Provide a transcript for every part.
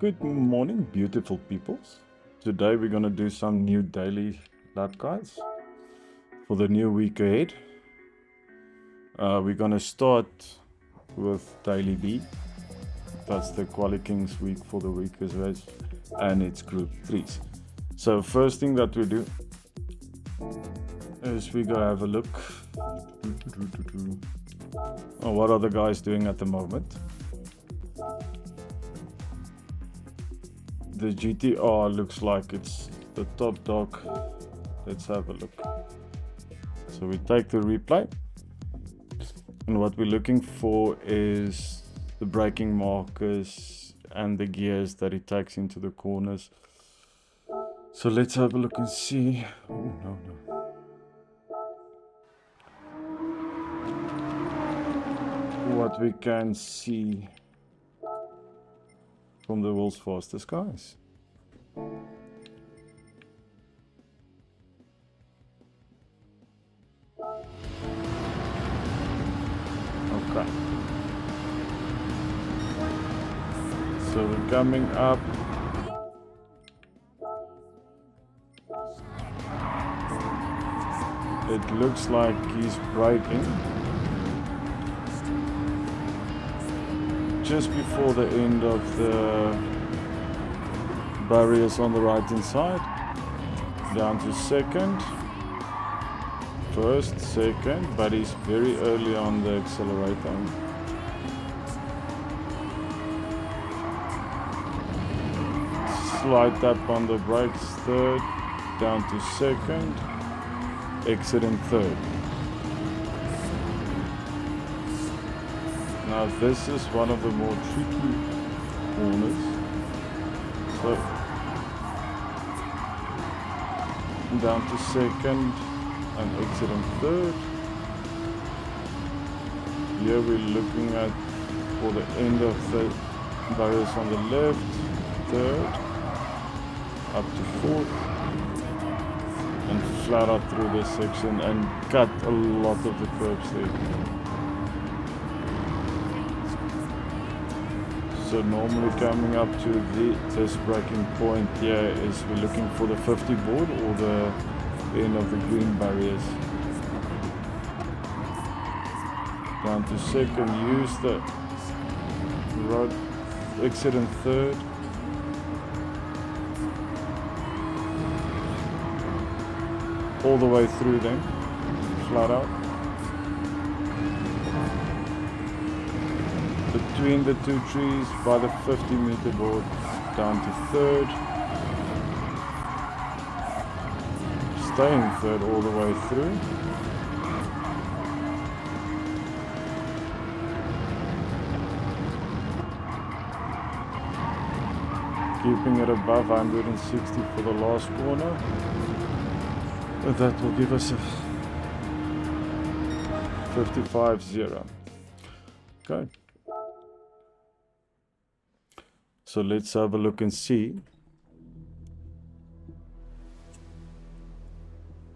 Good morning, beautiful peoples. Today we're going to do some new daily lap guides for the new week ahead. We're going to start with daily B. That's the Quali Kings week for the weekers race, and it's group 3s. So first thing that we do is we go have a look. What are the guys doing at the moment? The GTR looks like it's the top dog. Let's have a look. So we take the replay, and what we're looking for is the braking markers and the gears that it takes into the corners. So let's have a look and see. Oh, no. What we can see from the world's fastest guys. Okay. So we're coming up. It looks like he's braking just before the end of the barriers on the right hand side, down to second, first, second, but he's very early on the accelerator. Slight tap on the brakes, third, down to second, exiting third. Now this is one of the more tricky corners. So down to second and exiting third. Here we're looking at for the end of the barriers on the left, third, up to fourth, and flat out through this section and cut a lot of the curves there. So normally coming up to this braking point here is we're looking for the 50 board or the end of the green barriers. Down to second, use the rod, exit in third. All the way through then, flat out. Between the two trees by the 50-meter board, down to third. Staying third all the way through. Keeping it above 160 for the last corner. That will give us a 55.0. Okay. So let's have a look and see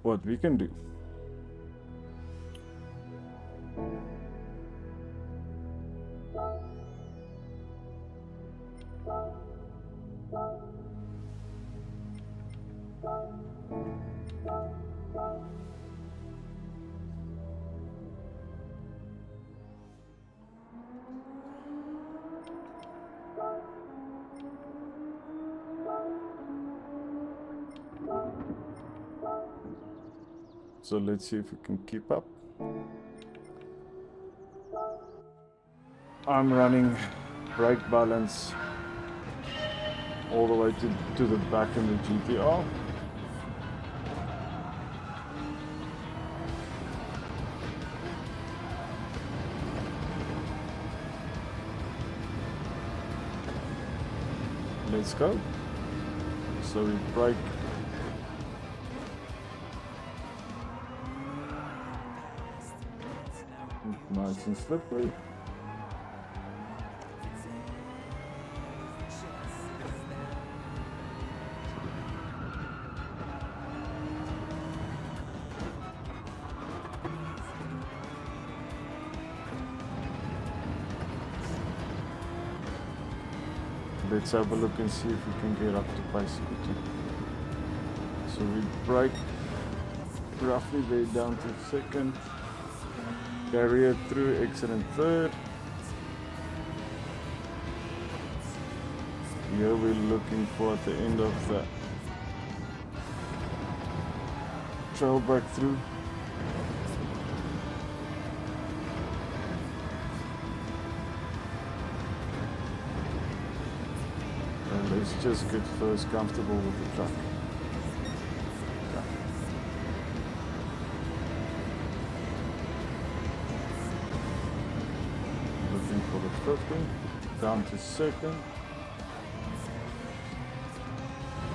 what we can do. So let's see if we can keep up. I'm running brake balance all the way to the back in the GTR. Let's go. So we brake. Nice and slippery. let's have a look and see if we can get up to pace quickly. So we brake roughly there down to second, carry it through, exit in third. Here we're looking for at the end of the trail back through. And let's just get first comfortable with the truck. Okay. Looking for the 50, down to second,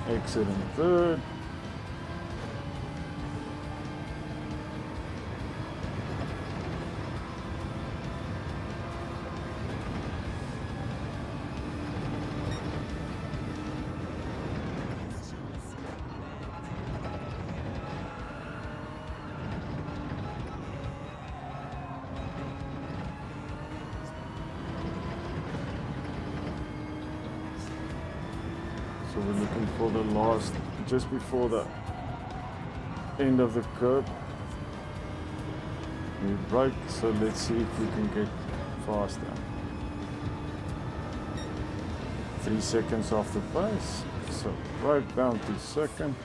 exit in third. So we're looking for the last, just before the end of the curb. We brake, so let's see if we can get faster. 3 seconds off the pace, so brake down to second.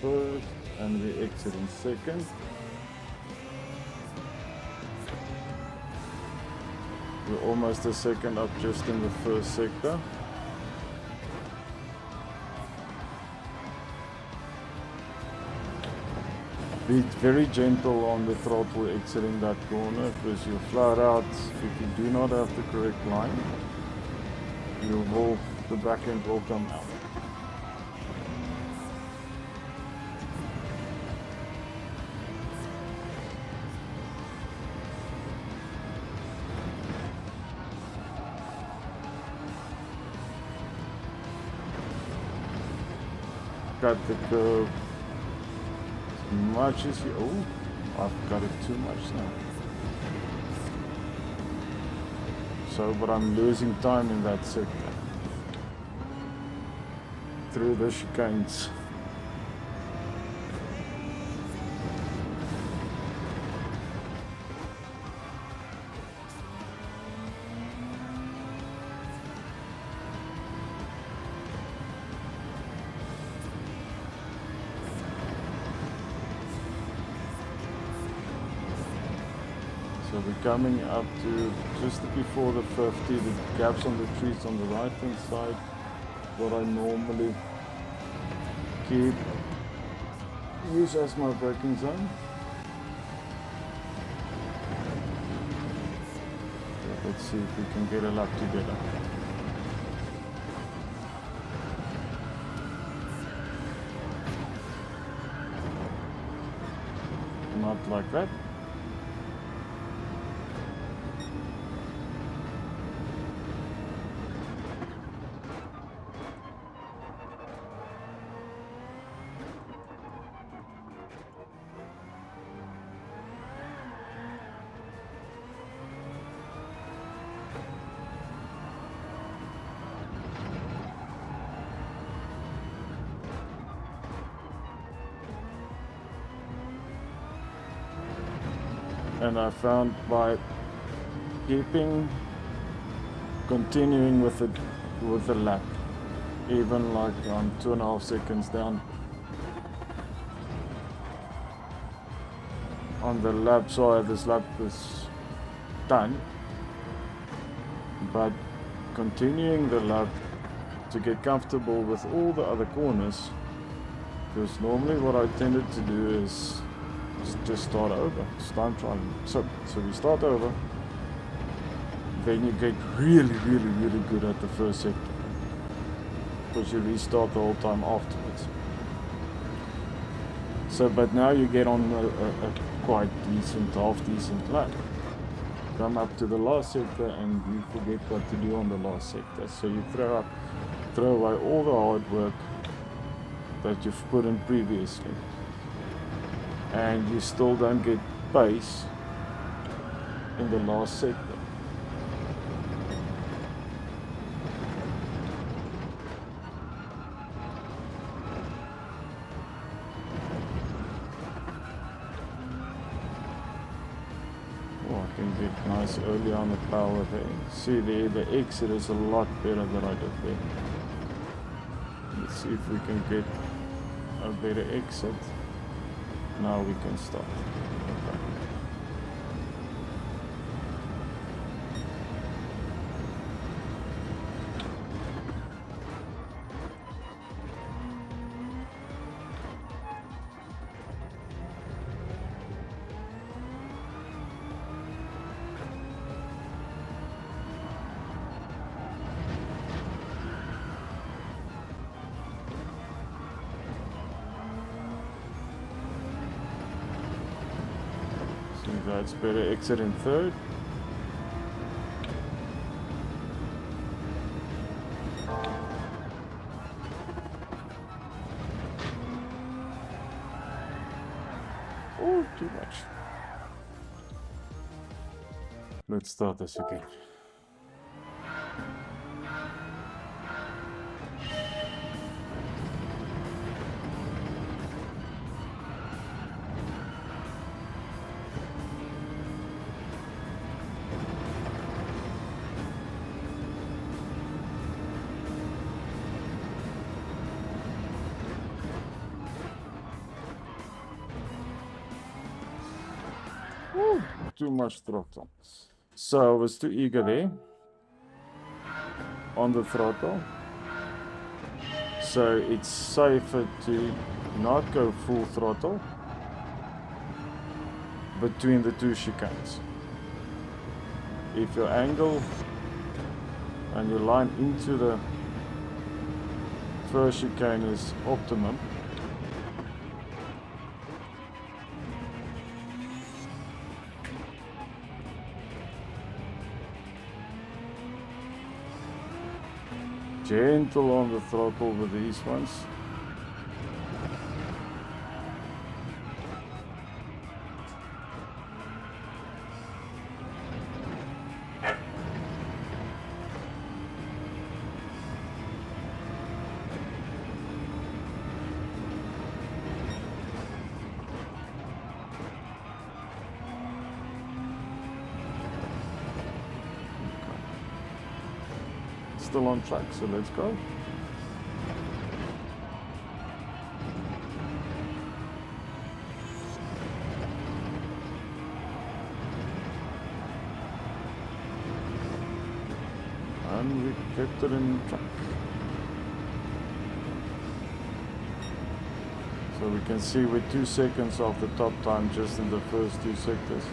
First, and we exit in second. We're almost a second up just in the first sector. Be very gentle on the throttle exiting that corner, because you'll flat out, if you do not have the correct line, the back end will come out. Cut the curve as much as you. Oh, I've cut it too much now. So, but I'm losing time in that sector through the chicanes. So we're coming up to just before the 50, the gaps on the trees on the right hand side, what I normally use as my braking zone. So let's see if we can get a lap together. Not like that. And I found by continuing with the lap, even like I'm 2.5 seconds down on the lap side, this lap is done, but continuing the lap to get comfortable with all the other corners, because normally what I tended to do is just start over. It's time trialing. So we start over, then you get really good at the first sector, because you restart the whole time afterwards. So, but now you get on a quite decent, half decent lap. Come up to the last sector and you forget what to do on the last sector. So you throw away all the hard work that you've put in previously, and you still don't get pace in the last sector. Oh, I can get nice early on the power there. See there, the exit is a lot better than I did there. Let's see if we can get a better exit. Now we can start. Okay. That's better. Exit in third. Oh, too much. Let's start this again. Ooh, too much throttle. So I was too eager there on the throttle. So it's safer to not go full throttle between the two chicanes. If your angle and your line into the first chicane is optimum, gentle on the throttle with these ones. Still on track, so let's go. And we kept it in track. So we can see we're 2 seconds off the top time just in the first 2 sectors.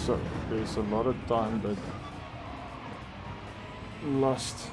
So there's a lot of time that lost.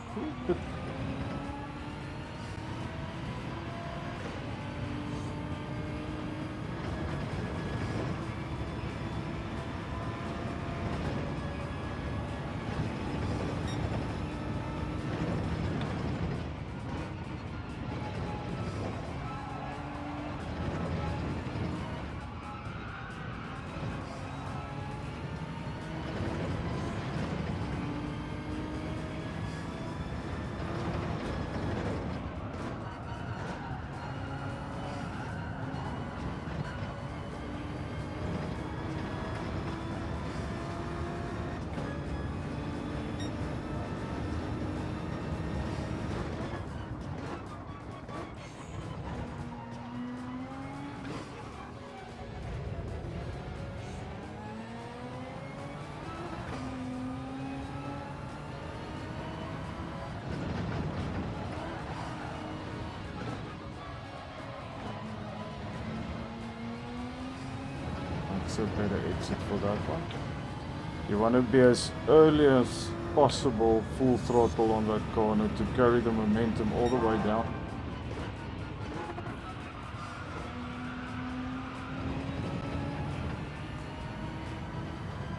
A better exit for that one. You want to be as early as possible full throttle on that corner to carry the momentum all the way down.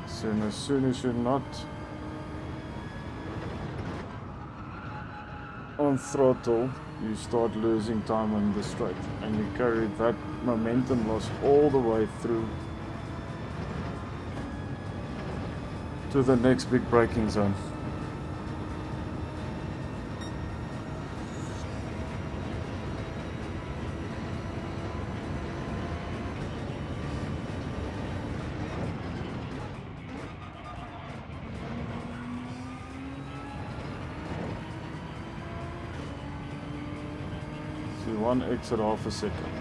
So as soon as you're not on throttle, you start losing time on the straight, and you carry that momentum loss all the way through to the next big braking zone. one exit half a second.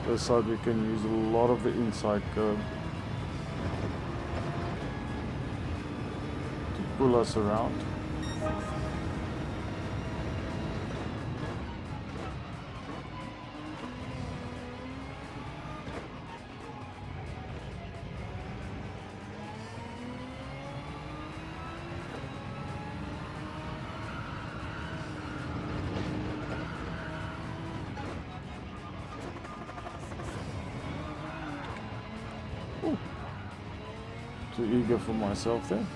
This side we can use a lot of the inside curve to pull us around. Too eager for myself there.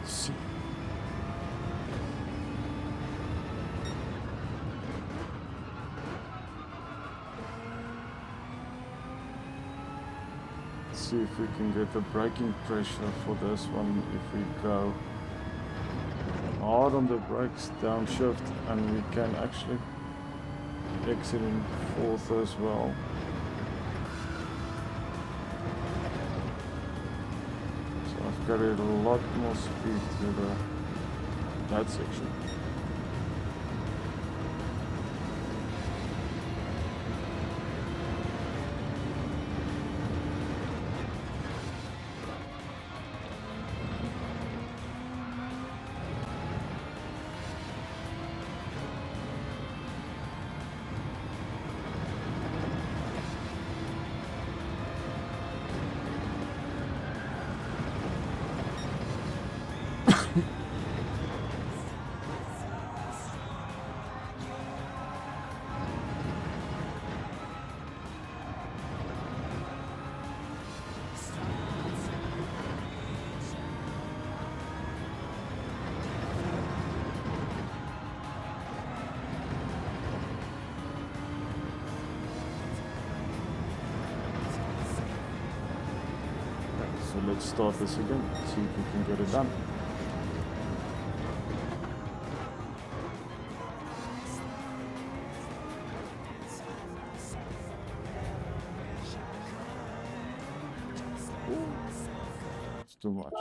See. See if we can get the braking pressure for this one. If we go hard on the brakes, downshift, and we can actually exit in fourth as well. Carried a lot more speed to that section. So let's start this again, see if we can get it done. It's too much.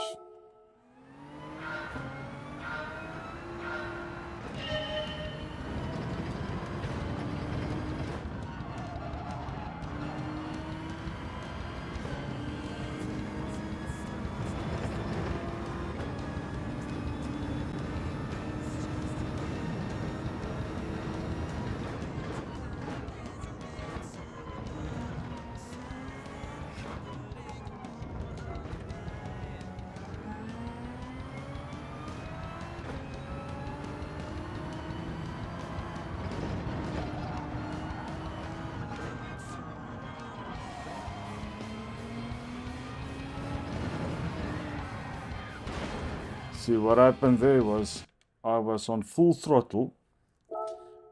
See, what happened there was I was on full throttle,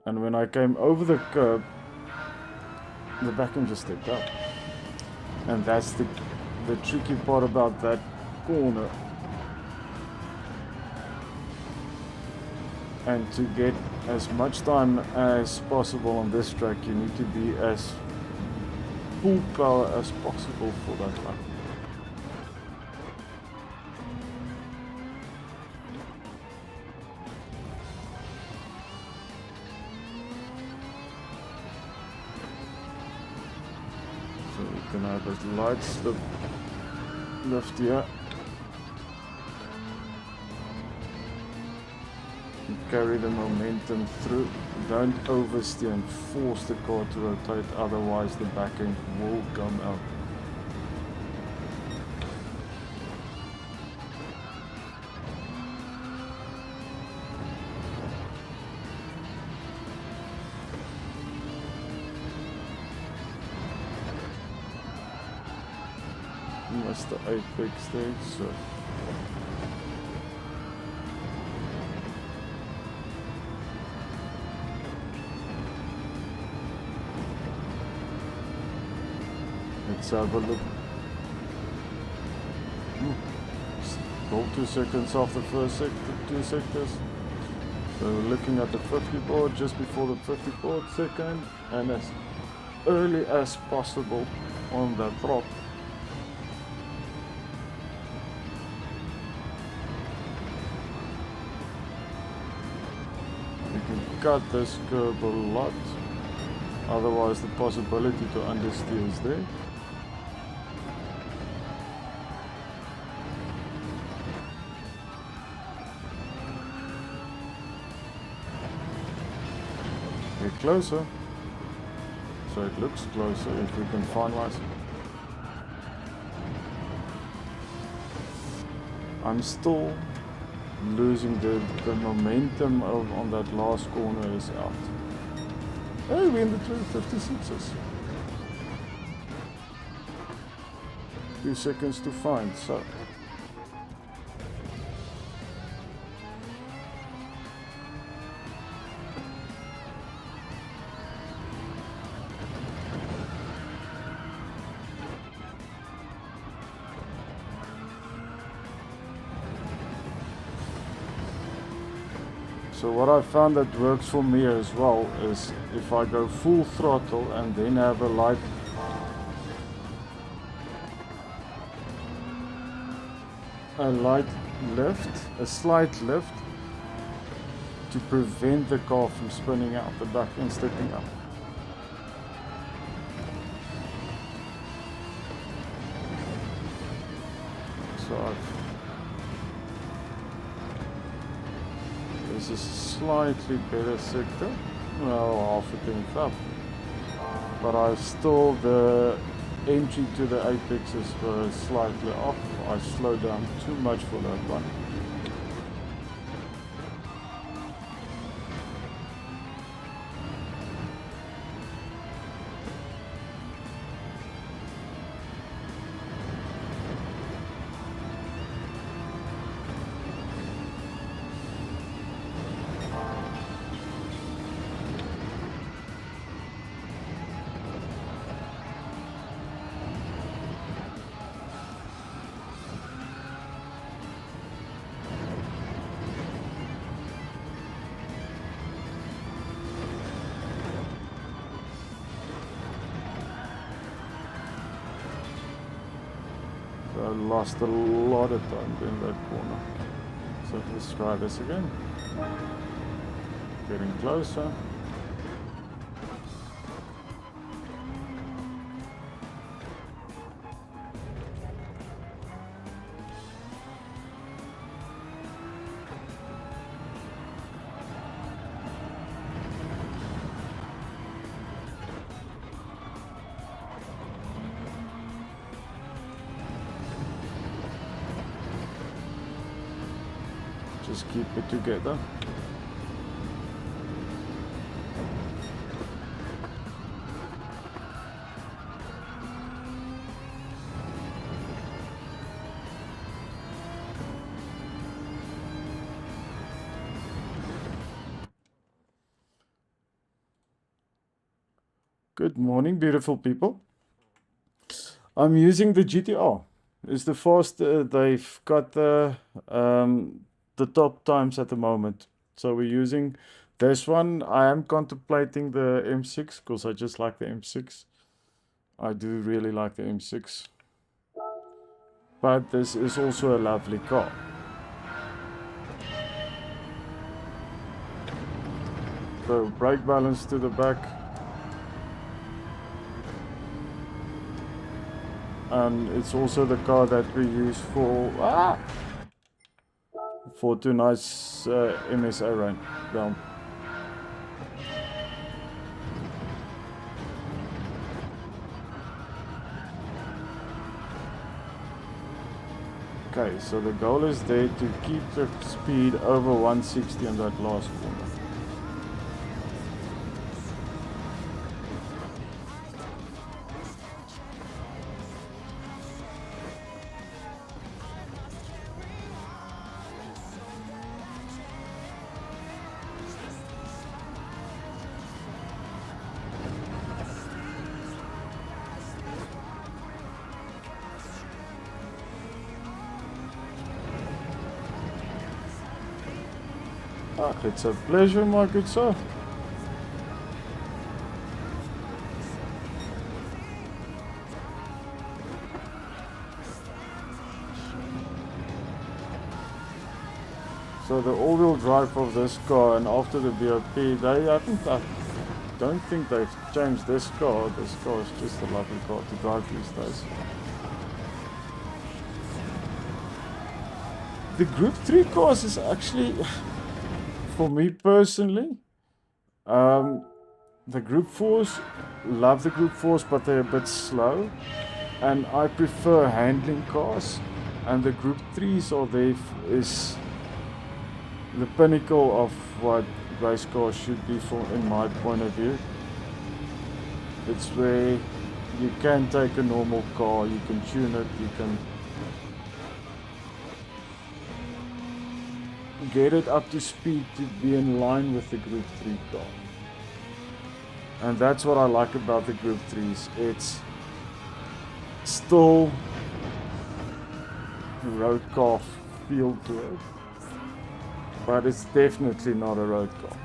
and when I came over the curb, the back end just stepped up. And that's the tricky part about that corner. And to get as much time as possible on this track, you need to be as full power as possible for that lap. So we can have a light slip lift here. Carry the momentum through. Don't oversteer and force the car to rotate, otherwise the back end will come out. Missed the apex there, so Let's have a look. Still 2 seconds off the first 2 sectors. So we're looking at the 50 board, just before the 50 board second, and as early as possible on that drop. You can cut this curve a lot, otherwise the possibility to understeer is there. Get closer, so it looks closer if we can finalize it. I'm still losing the momentum on that last corner is out. Hey, we're in the 356s. 2 seconds to find, so. So what I found that works for me as well is if I go full throttle and then have a light lift, a slight lift, to prevent the car from spinning out the back and stepping up. So this is a slightly better sector, well, half a tenth up, but I still, the entry to the apexes were slightly off. I slowed down too much for that one. I lost a lot of time in that corner. So let's try this again. Getting closer. Just keep it together. Good morning, beautiful people. I'm using the GTR. It's the fast. They've got the top times at the moment. So we're using this one. I am contemplating the M6 because I just like the M6. I do really like the M6. But this is also a lovely car. So brake balance to the back. And it's also the car that we use for two nice MSA round. Okay, so the goal is there to keep the speed over 160 on that last corner. Ah, it's a pleasure, my good sir. So the all-wheel drive of this car, and after the BOP, I don't think they've changed this car. This car is just a lovely car to drive these days. The Group 3 cars is actually, for me personally, the Group 4s, love the Group 4s, but they're a bit slow. And I prefer handling cars. And the Group 3s are there is the pinnacle of what race cars should be from, in my point of view. It's where you can take a normal car, you can tune it, you can get it up to speed to be in line with the Group 3 car. And that's what I like about the Group 3s. It's still a road car feel to it, but it's definitely not a road car.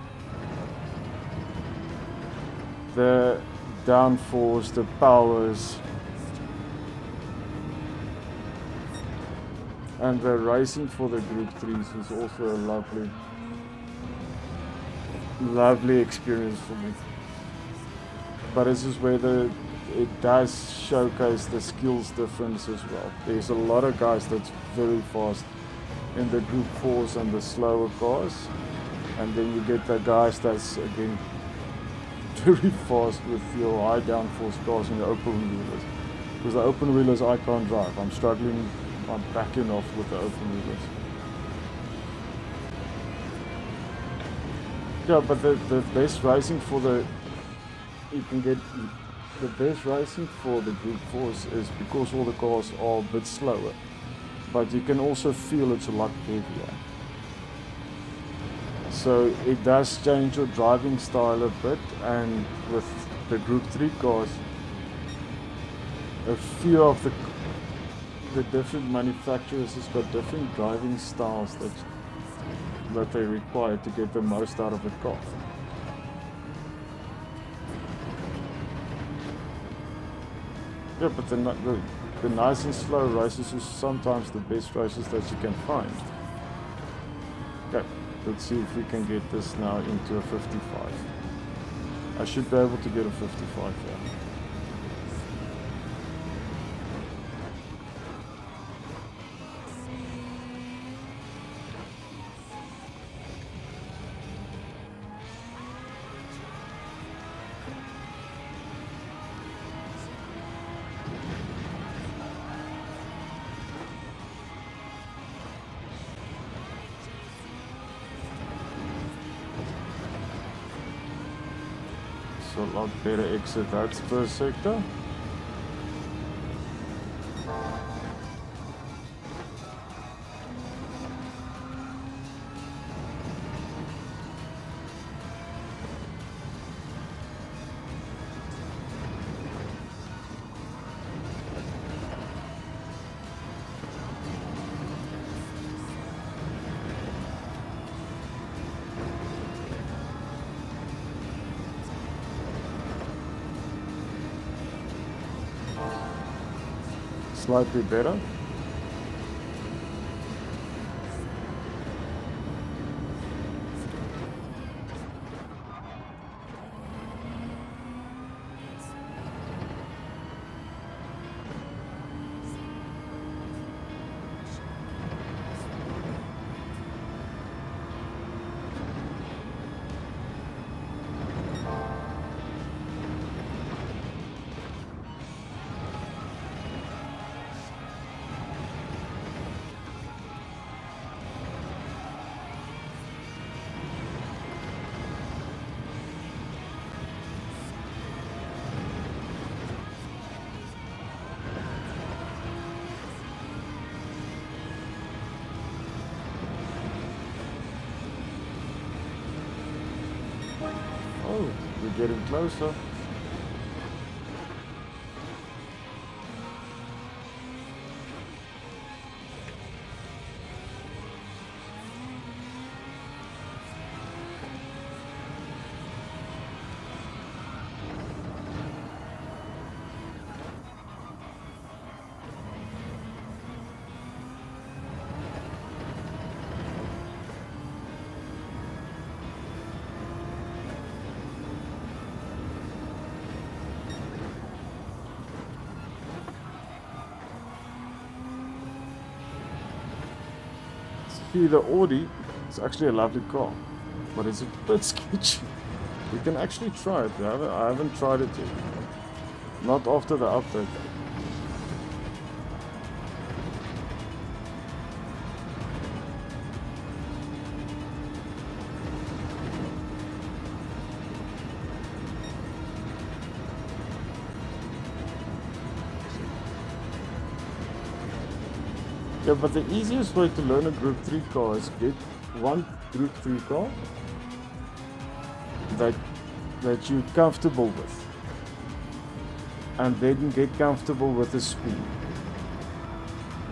The downforce, the powers, and the racing for the Group 3s is also a lovely experience for me. But this is where it does showcase the skills difference as well. There's a lot of guys that's very fast in the Group 4s and the slower cars, and then you get the guys that's again very fast with your high downforce cars and the open wheelers. Because the open wheelers I can't drive. I'm struggling. I'm backing off with the open wheelers. Yeah, but the best racing for the best racing for the Group 4s is because all the cars are a bit slower, but you can also feel it's a lot heavier. So it does change your driving style a bit, and with the Group 3 cars, a few of the different manufacturers has got different driving styles that they require to get the most out of a car. Yeah, but the nice and slow races is sometimes the best races that you can find. Okay, let's see if we can get this now into a 55. I should be able to get a 55 here. A lot better exit that first sector. Slightly better. Oh, we're getting closer. technically the Audi is actually a lovely car, but it's a bit sketchy. You can actually try it. I haven't tried it yet. Not after the update. Yeah, but the easiest way to learn a Group 3 car is get one Group 3 car that you're comfortable with, and then get comfortable with the speed.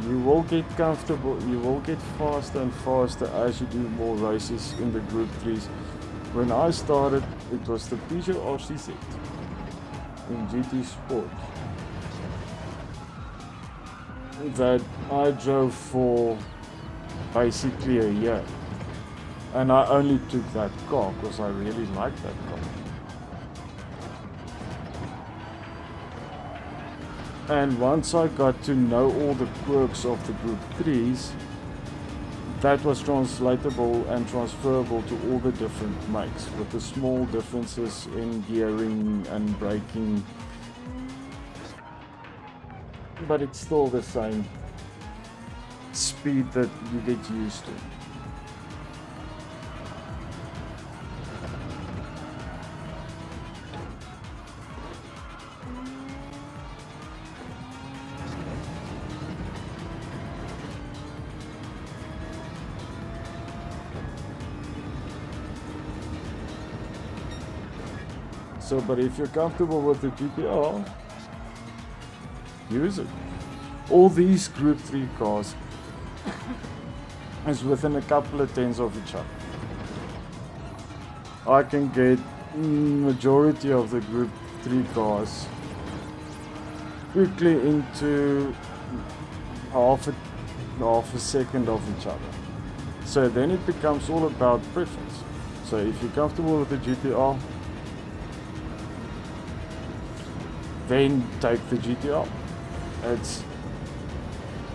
You will get comfortable, you will get faster and faster as you do more races in the Group 3s. When I started, it was the Peugeot RCZ in GT Sport that I drove for basically a year, and I only took that car because I really liked that car. And once I got to know all the quirks of the Group 3s, that was translatable and transferable to all the different makes, with the small differences in gearing and braking. But it's still the same speed that you get used to. So, but if you're comfortable with the GTR, use it. All these Group 3 cars is within a couple of tens of each other. I can get majority of the Group 3 cars quickly into half a second of each other. So then it becomes all about preference. So if you're comfortable with the GTR, then take the GTR. It's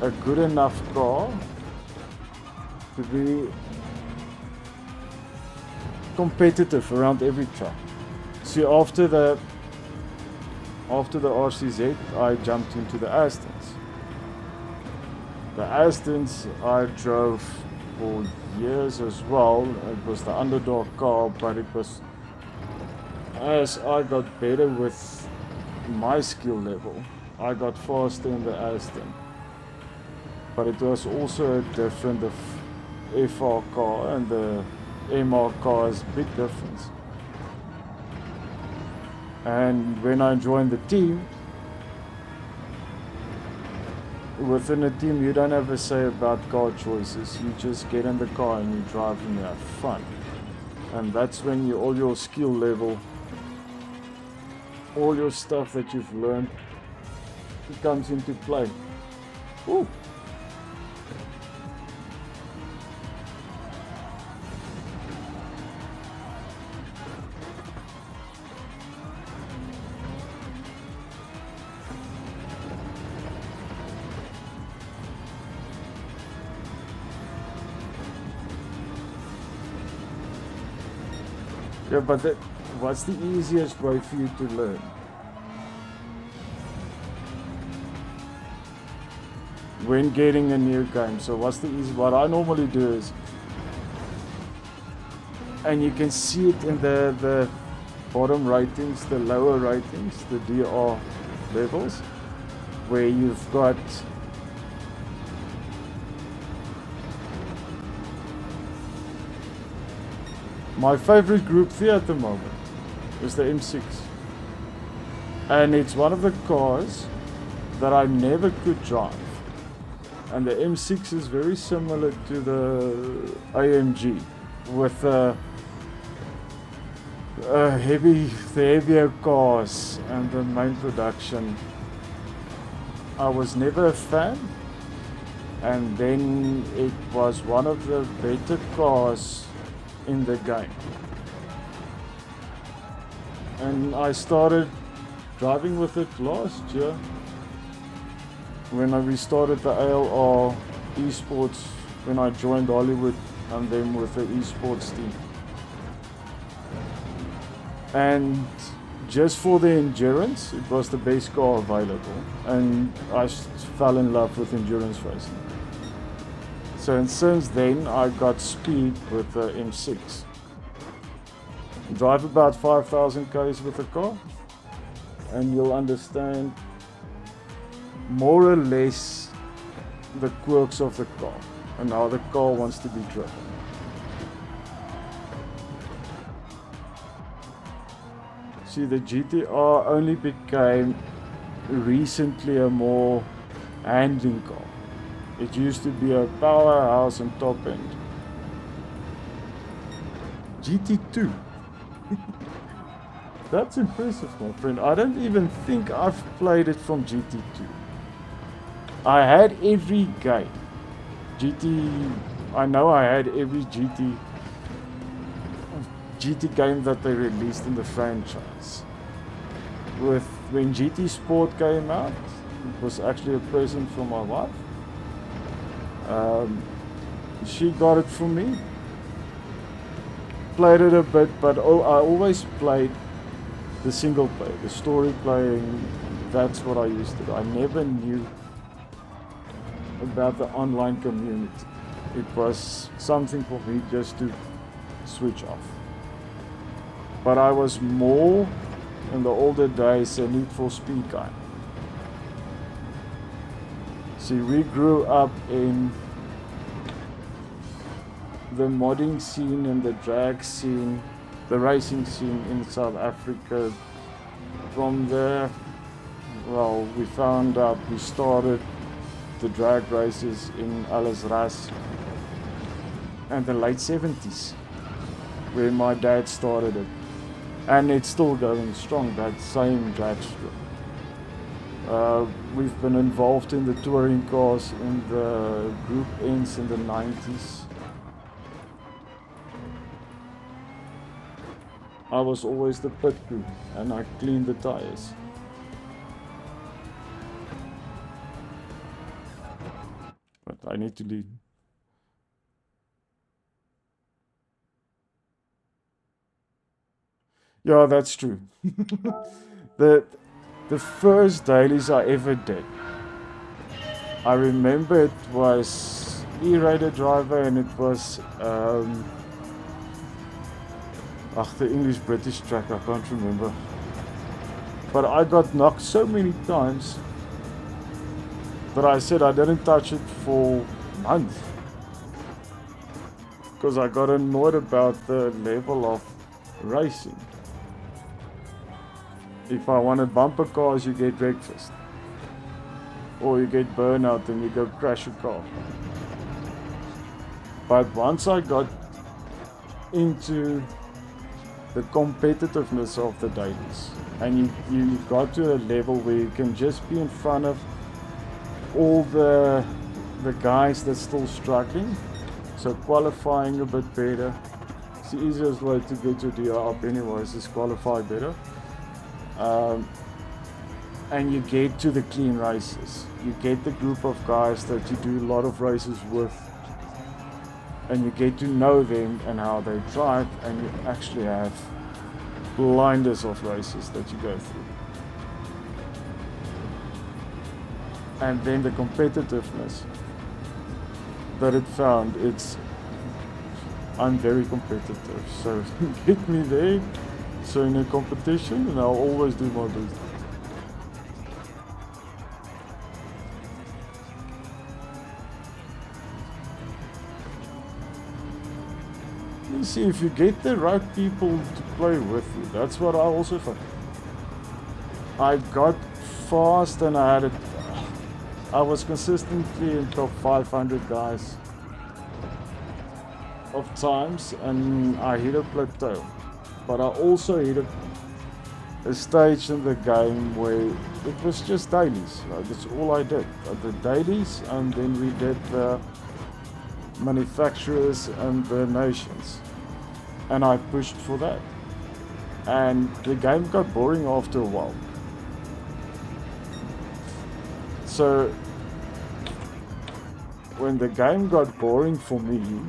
a good enough car to be competitive around every track. See, after the RCZ, I jumped into the Astons. The Astons I drove for years as well. It was the underdog car, but it was, as I got better with my skill level, I got faster in the Aston. But it was also a different, the FR car and the MR car is a big difference. And when I joined the team, within a team you don't have a say about car choices. You just get in the car and you drive and you have fun. And that's when all your skill level, all your stuff that you've learned, it comes into play. Ooh. Yeah, but what's the easiest way for you to learn? When getting a new game. So what I normally do is, and you can see it in the bottom ratings, the lower ratings, the DR levels, where you've got my favorite Group 3 at the moment is the M6, and it's one of the cars that I never could drive. And the M6 is very similar to the AMG, with the heavier cars and the main production. I was never a fan, and then it was one of the better cars in the game. And I started driving with it last year when we started the ALR esports when I joined Hollywood and then with the esports team. And just for the endurance, it was the best car available, and I fell in love with endurance racing. So and since then I got speed with the M6. Drive about 5,000 k's with the car and you'll understand more or less the quirks of the car and how the car wants to be driven. See, the GTR only became recently a more handling car. It used to be a powerhouse and top end. GT2. That's impressive, my friend. I don't even think I've played it from GT2. I had every game. I know I had every GT game that they released in the franchise. When GT Sport came out, it was actually a present from my wife. She got it for me. Played it a bit, but I always played the single player, the story playing. That's what I used to do. I never knew about the online community. It was something for me just to switch off. But I was more in the older days a Need for Speed guy. See, we grew up in the modding scene and the drag scene, the racing scene in South Africa. From there, well, we found out we started the drag races in Alice Ras in the late 70s, where my dad started it. And it's still going strong, that same drag strip. We've been involved in the touring cars in the Group Ns in the 90s. I was always the pit crew and I cleaned the tires. But I need to leave. Yeah, that's true. The first dailies I ever did, I remember it was E-Raider Driver and it was the English British track, I can't remember. But I got knocked so many times that I said I didn't touch it for months. Because I got annoyed about the level of racing. If I wanted bumper cars, you get breakfast. Or you get burnout and you go crash a car. But once I got into the competitiveness of the dailies, and you got to a level where you can just be in front of all the guys that's still struggling, so qualifying a bit better. It's the easiest way to get your DR up anyways, is qualify better. And you get to the clean races. You get the group of guys that you do a lot of races with, and you get to know them and how they drive, and you actually have blinders of races that you go through. And then the competitiveness that it found, I'm very competitive, so get me there. So in a competition, and I'll always do my best. You see, if you get the right people to play with you, that's what I also found. I got fast and I was consistently in top 500 guys of times, and I hit a plateau. But I also hit a stage in the game where it was just dailies. Right? That's all I did. The dailies, and then we did the manufacturers and the nations. And I pushed for that. And the game got boring after a while. So when the game got boring for me,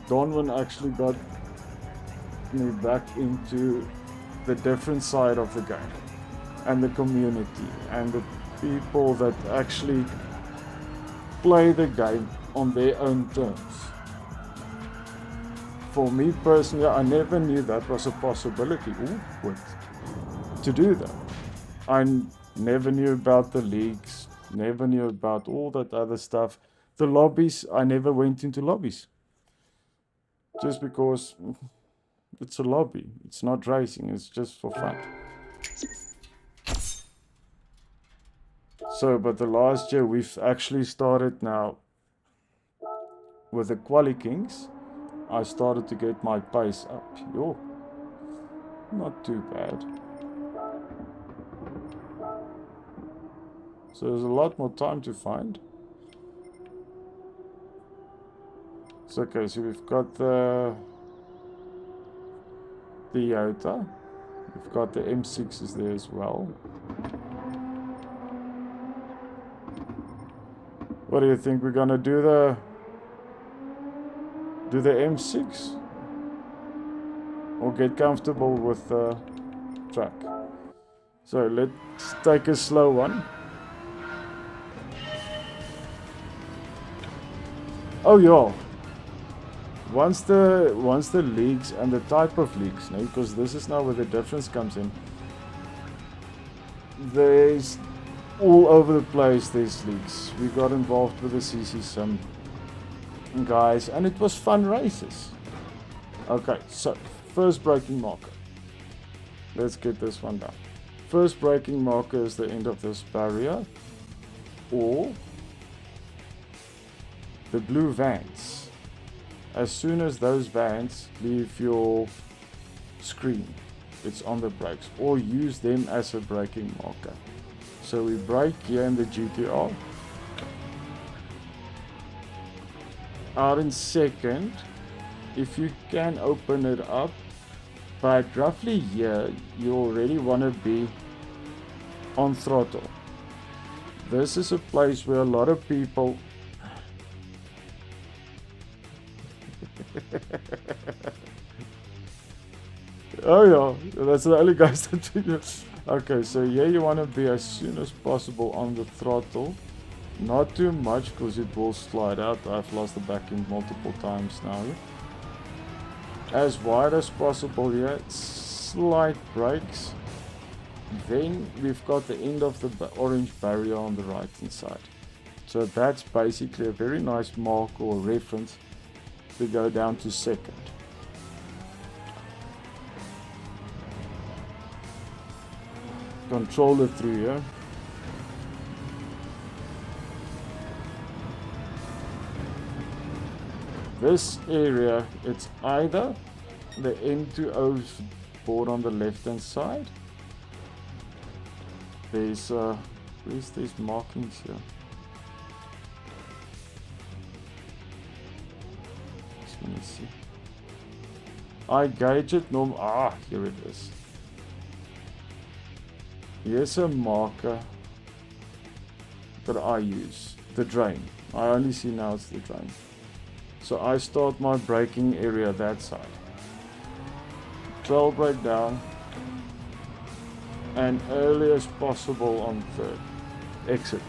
Donwin actually got me back into the different side of the game and the community and the people that actually play the game on their own terms. For me personally, I never knew that was a possibility. To do that. I never knew about the leagues, never knew about all that other stuff. The lobbies, I never went into lobbies. Just because it's a lobby. It's not racing, it's just for fun. So, but the last year we've actually started now with the Quali Kings. I started to get my pace up. Yo, not too bad. So there's a lot more time to find. So okay, so we've got the Toyota. We've got the M6s there as well. What do you think? We're gonna do the M6 or get comfortable with the track? So let's take a slow one. Oh yeah. Once the leagues and the type of leagues, no, because this is now where the difference comes in. There's all over the place. There's leagues. We got involved with the CC Sim guys, and it was fun races. Okay, so first braking marker. Let's get this one down. First braking marker is the end of this barrier, or the blue vans. As soon as those vans leave your screen, it's on the brakes, or use them as a braking marker. So we brake here in the GTR. Out in second, if you can open it up, but roughly here you already want to be on throttle. This is a place where a lot of people oh yeah, that's the only guys that do this. Okay, so here you want to be as soon as possible on the throttle. Not too much because it will slide out. I've lost the back end multiple times now. As wide as possible here, slight brakes. Then we've got the end of the orange barrier on the right hand side. So that's basically a very nice mark or reference to go down to second. Control it through here. This area, it's either the M2O board on the left hand side. There's where's these markings here? Just want to see. I gauge it here it is. Here's a marker that I use, the drain. I only see now it's the drain. So I start my braking area that side. 12 brake down, and early as possible on third. Exit.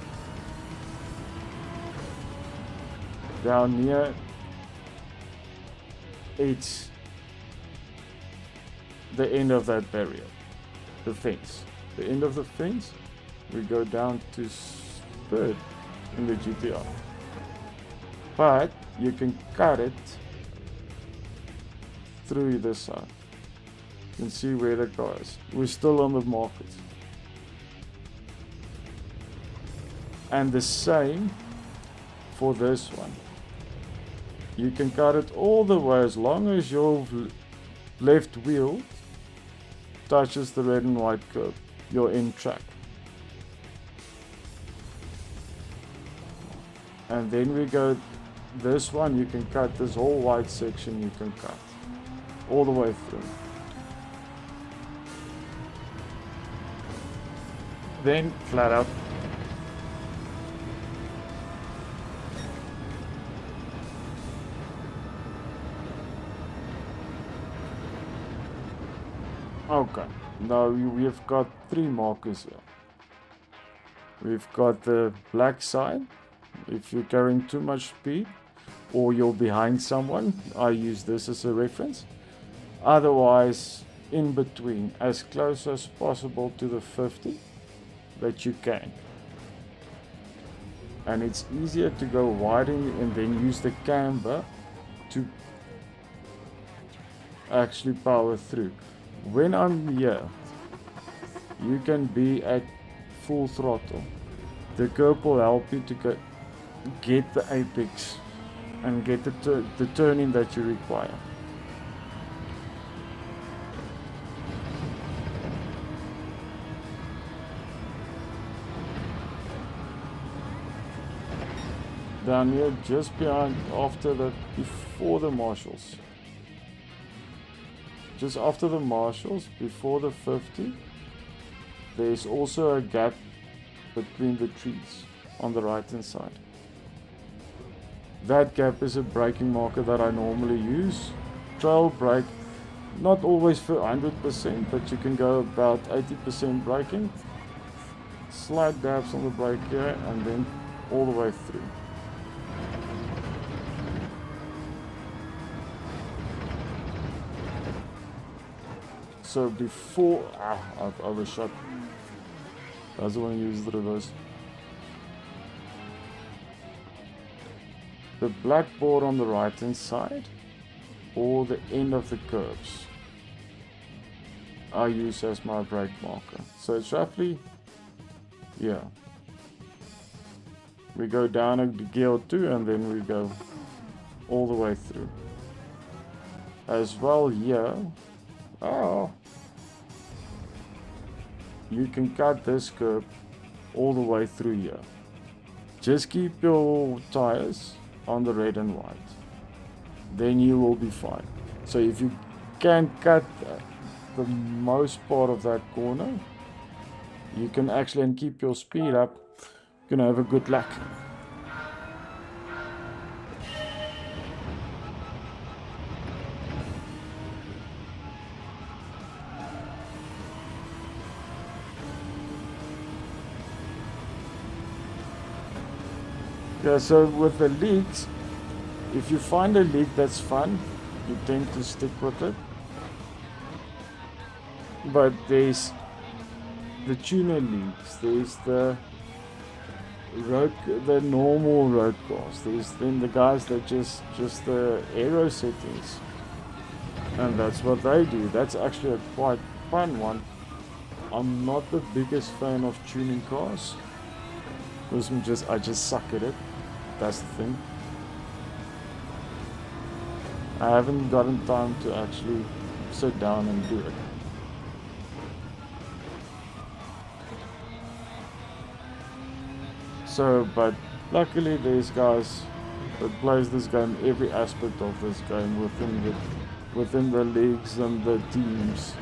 Down near, it's the end of that barrier, the fence. The end of the fence, we go down to third in the GTR. But you can cut it through this side. You can see where the car is. We're still on the market. And the same for this one. You can cut it all the way as long as your left wheel touches the red and white curb. You're in track. And then we go this one, you can cut this whole white section, you can cut all the way through. Then flat out Okay, now we've got 3 markers here. We've got the black sign. If you're carrying too much speed or you're behind someone, I use this as a reference. Otherwise, in between, as close as possible to the 50 that you can. And it's easier to go wide and then use the camber to actually power through. When I'm here, you can be at full throttle. The curb will help you to get the apex and get the turning that you require. Down here, just behind, before the marshals. Just after the marshals, before the 50, there's also a gap between the trees on the right hand side. That gap is a braking marker that I normally use. Trail brake, not always for 100%, but you can go about 80% braking. Slight dabs on the brake here and then all the way through. So before, I've overshot. Doesn't want to use the reverse. The black board on the right hand side or the end of the curves I use as my brake marker. So it's roughly, yeah. We go down a gear or 2 and then we go all the way through. As well here, you can cut this curb all the way through here. Just keep your tires on the red and white, then you will be fine. So if you can cut the most part of that corner, you can actually, and keep your speed up, you can have a good luck. Yeah, so with the leads, if you find a lead that's fun, you tend to stick with it. But there's the tuner leads, there's the normal road cars, there's then the guys that just the aero settings, and that's what they do. That's actually a quite fun one. I'm not the biggest fan of tuning cars because I just suck at it. That's the thing. I haven't gotten time to actually sit down and do it. So, but luckily there's guys that plays this game, every aspect of this game within the leagues and the teams.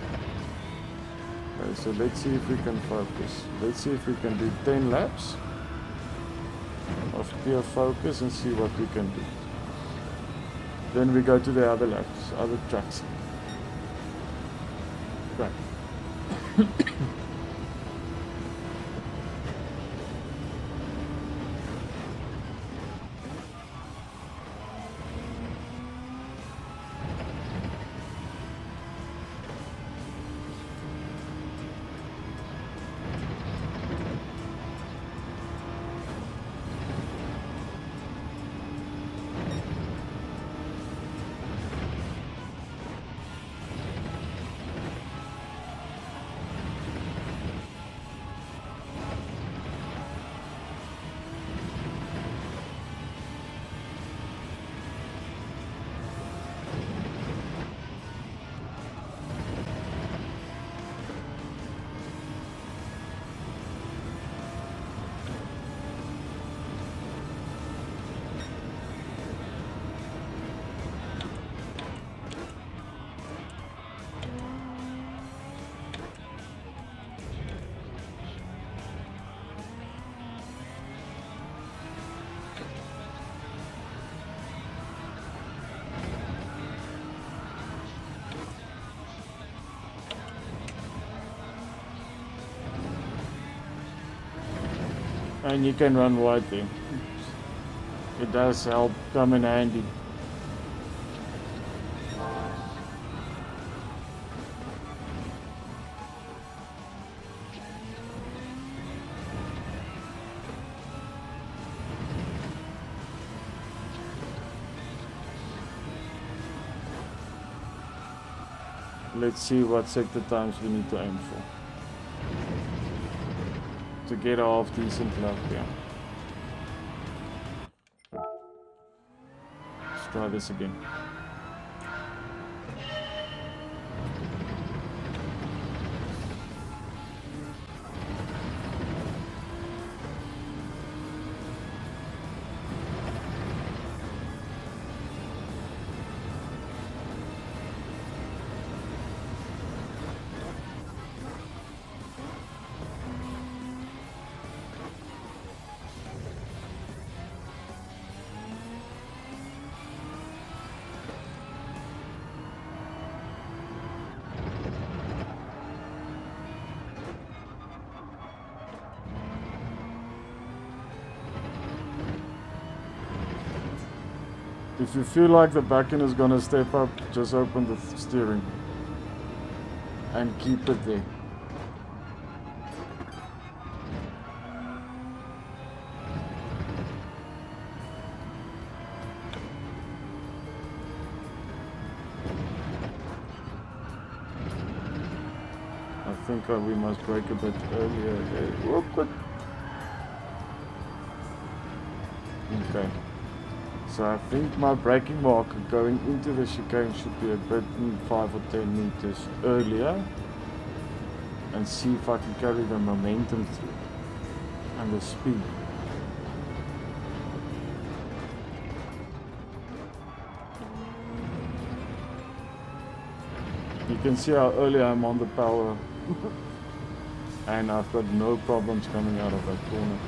Okay, so let's see if we can focus. Let's see if we can do 10 laps of pure focus and see what we can do. Then we go to the other laps, other tracks. Right. And you can run wide there. It does help come in handy. Let's see what sector times we need to aim for to get a half decent lap here. Let's try this again. If you feel like the back end is gonna step up, just open the steering and keep it there. I think we must brake a bit earlier. Okay. So I think my braking marker going into the chicane should be a bit 5 or 10 meters earlier, and see if I can carry the momentum through and the speed. You can see how early I'm on the power and I've got no problems coming out of that corner.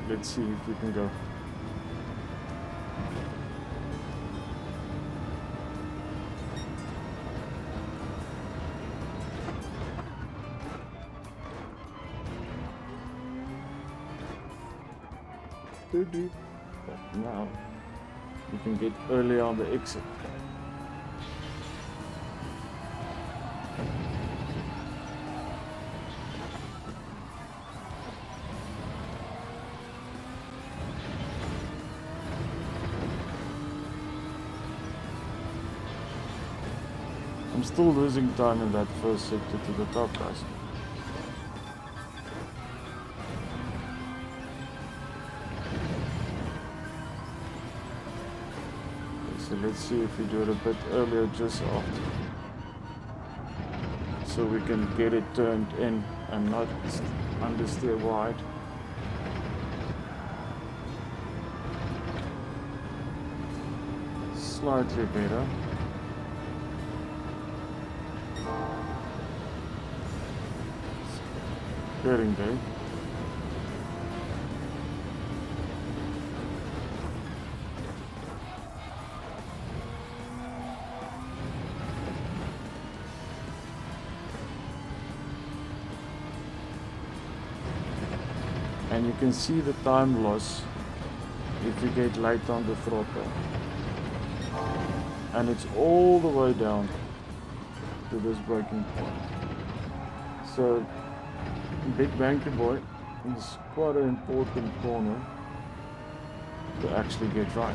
Let's see if we can go. But now we can get early on the exit. I'm still losing time in that first sector to the top guys. So let's see if we do it a bit earlier just after. So we can get it turned in and not understeer wide. Slightly better. Getting there. And you can see the time loss if you get light on the throttle. And it's all the way down to this braking point. So Big Banker Boy is quite an important corner to actually get right.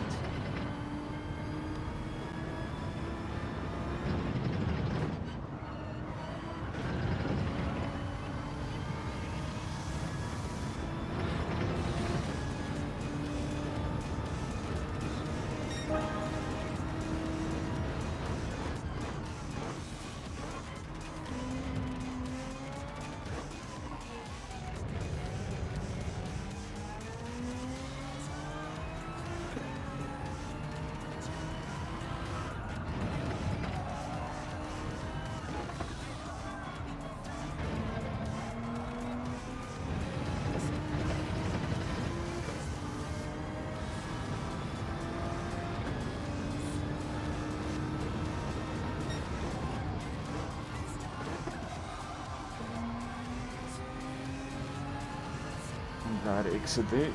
fix it there.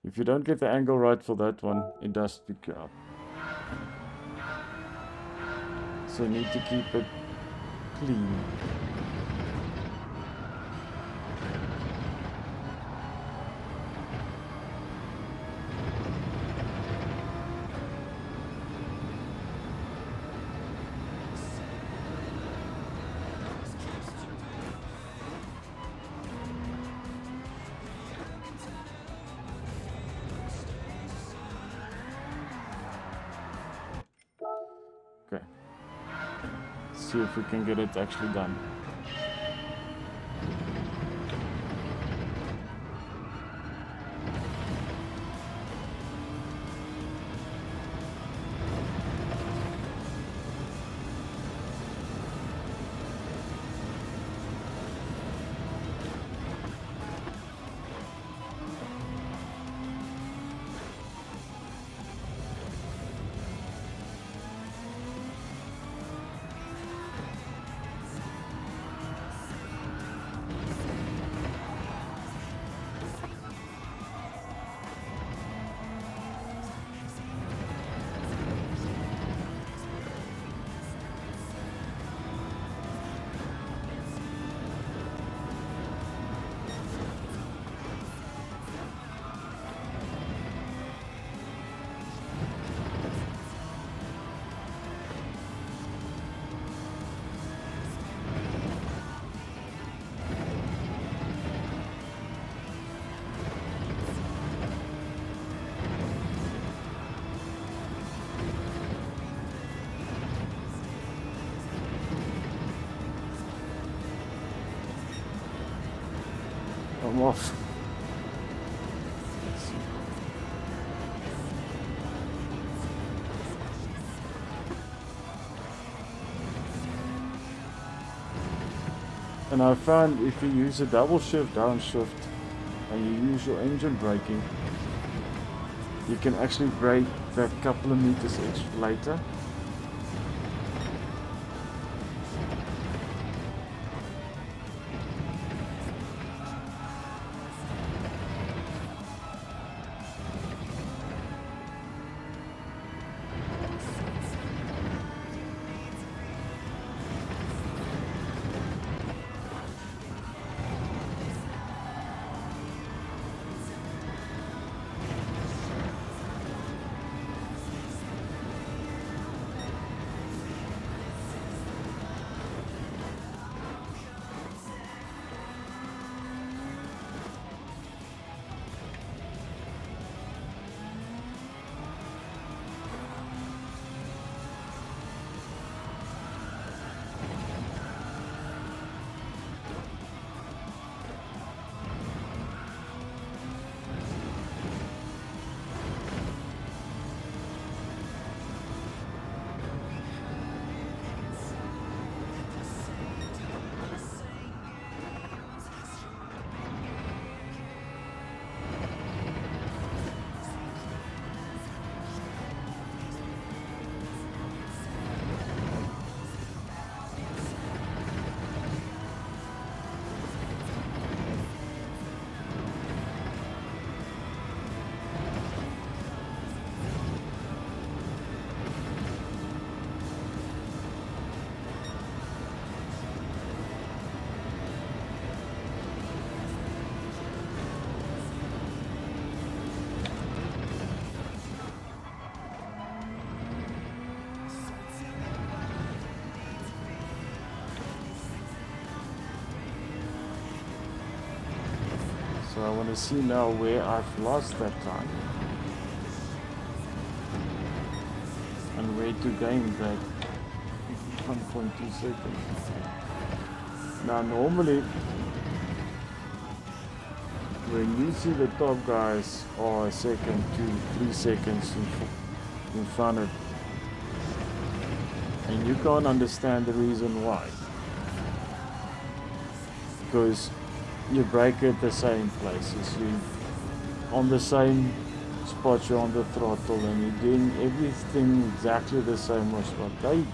If you don't get the angle right for that one, it does pick you up. So you need to keep it clean. Okay. See if we can get it actually done. I'm off. And I found if you use a double shift downshift and you use your engine braking, you can actually brake that couple of meters later. So I want to see now where I've lost that time and where to gain that 1.2 seconds. Now normally when you see the top guys are a second to 3 seconds in front of you, and you can't understand the reason why, because you brake at the same places, you on the same spot you're on the throttle and you're doing everything exactly the same as what they do,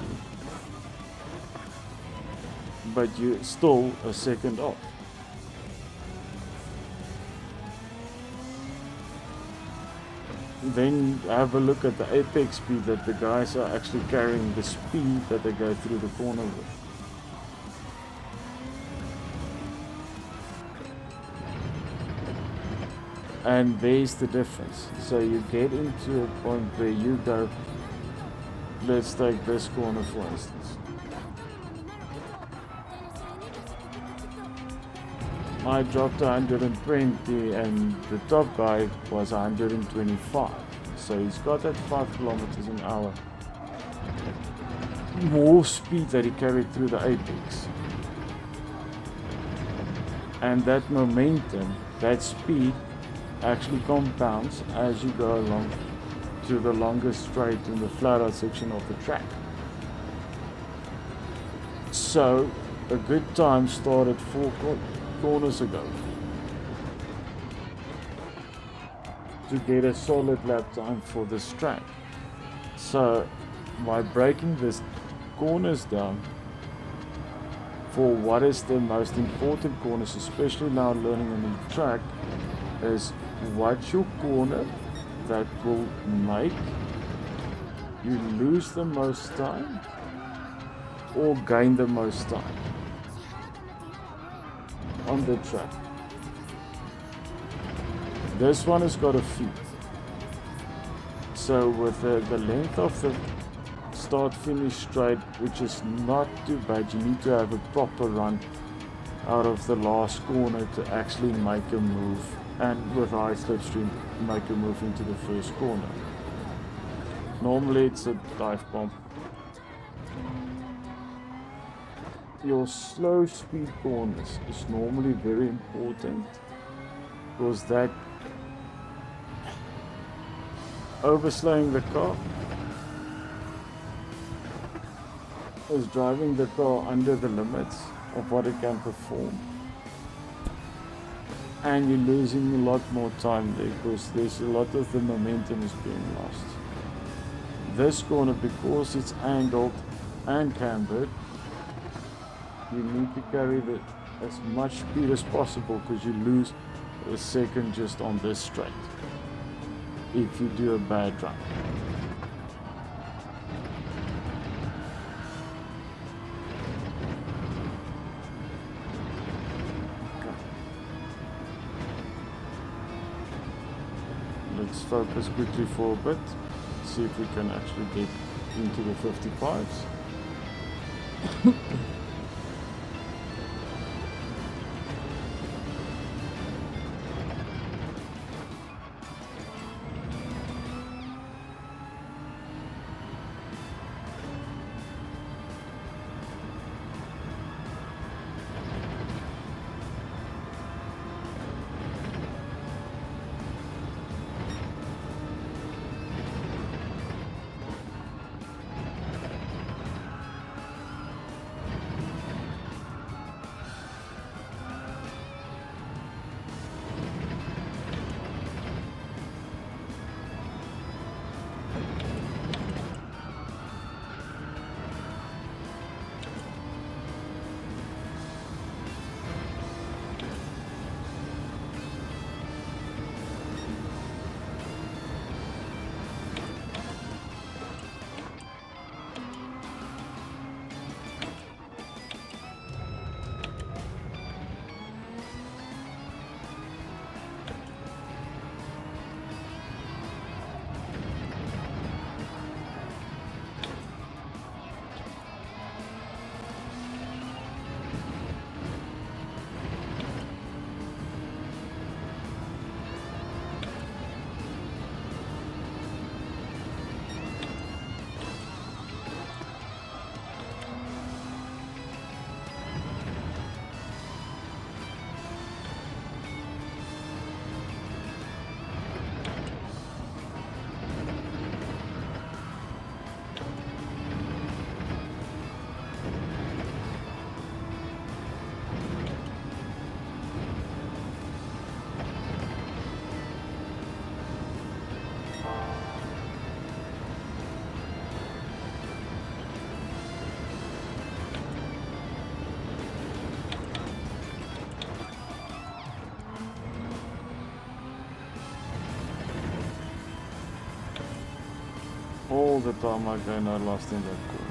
but you're still a second off. Then have a look at the apex speed that the guys are actually carrying, the speed that they go through the corner with. And there's the difference. So you get into a point where you go, let's take this corner for instance. I dropped 120 and the top guy was 125. So he's got that 5 kilometers an hour more speed that he carried through the apex. And that momentum, that speed, actually compounds as you go along to the longest straight in the flat out section of the track. So a good time started 4 corners ago to get a solid lap time for this track. So by breaking this corners down for what is the most important corners, especially now learning a new track, is what's your corner that will make you lose the most time or gain the most time on the track. This one has got a few. So with the length of the start finish straight, which is not too bad, you need to have a proper run out of the last corner to actually make a move, and with high slipstream make a move into the first corner. Normally it's a dive bomb. Your slow speed corners is normally very important because that overslowing the car is driving the car under the limits of what it can perform, and you're losing a lot more time there because there's a lot of the momentum is being lost. This corner, because it's angled and cambered, you need to carry as much speed as possible because you lose a second just on this straight if you do a bad run. Let's focus quickly for a bit, see if we can actually get into the 55s. all the time I get lost in that corner.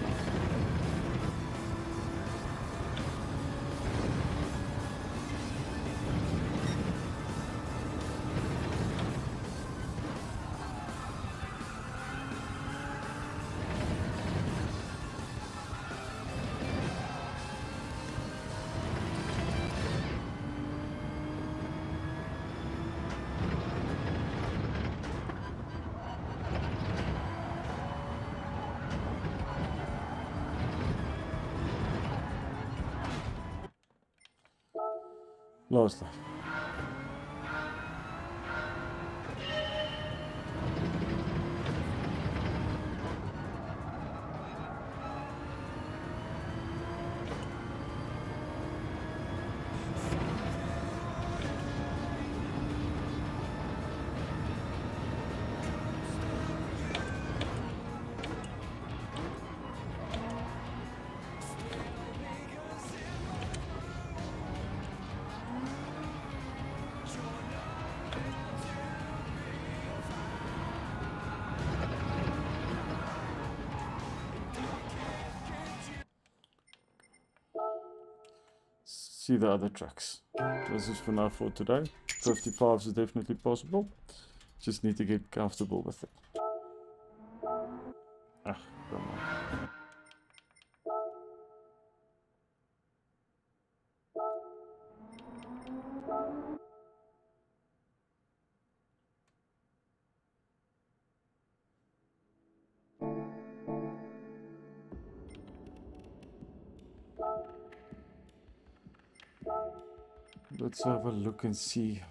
Last time. See the other tracks. This is for now for today. 55s is definitely possible. Just need to get comfortable with it. Ah, come on. Let's have a look and see.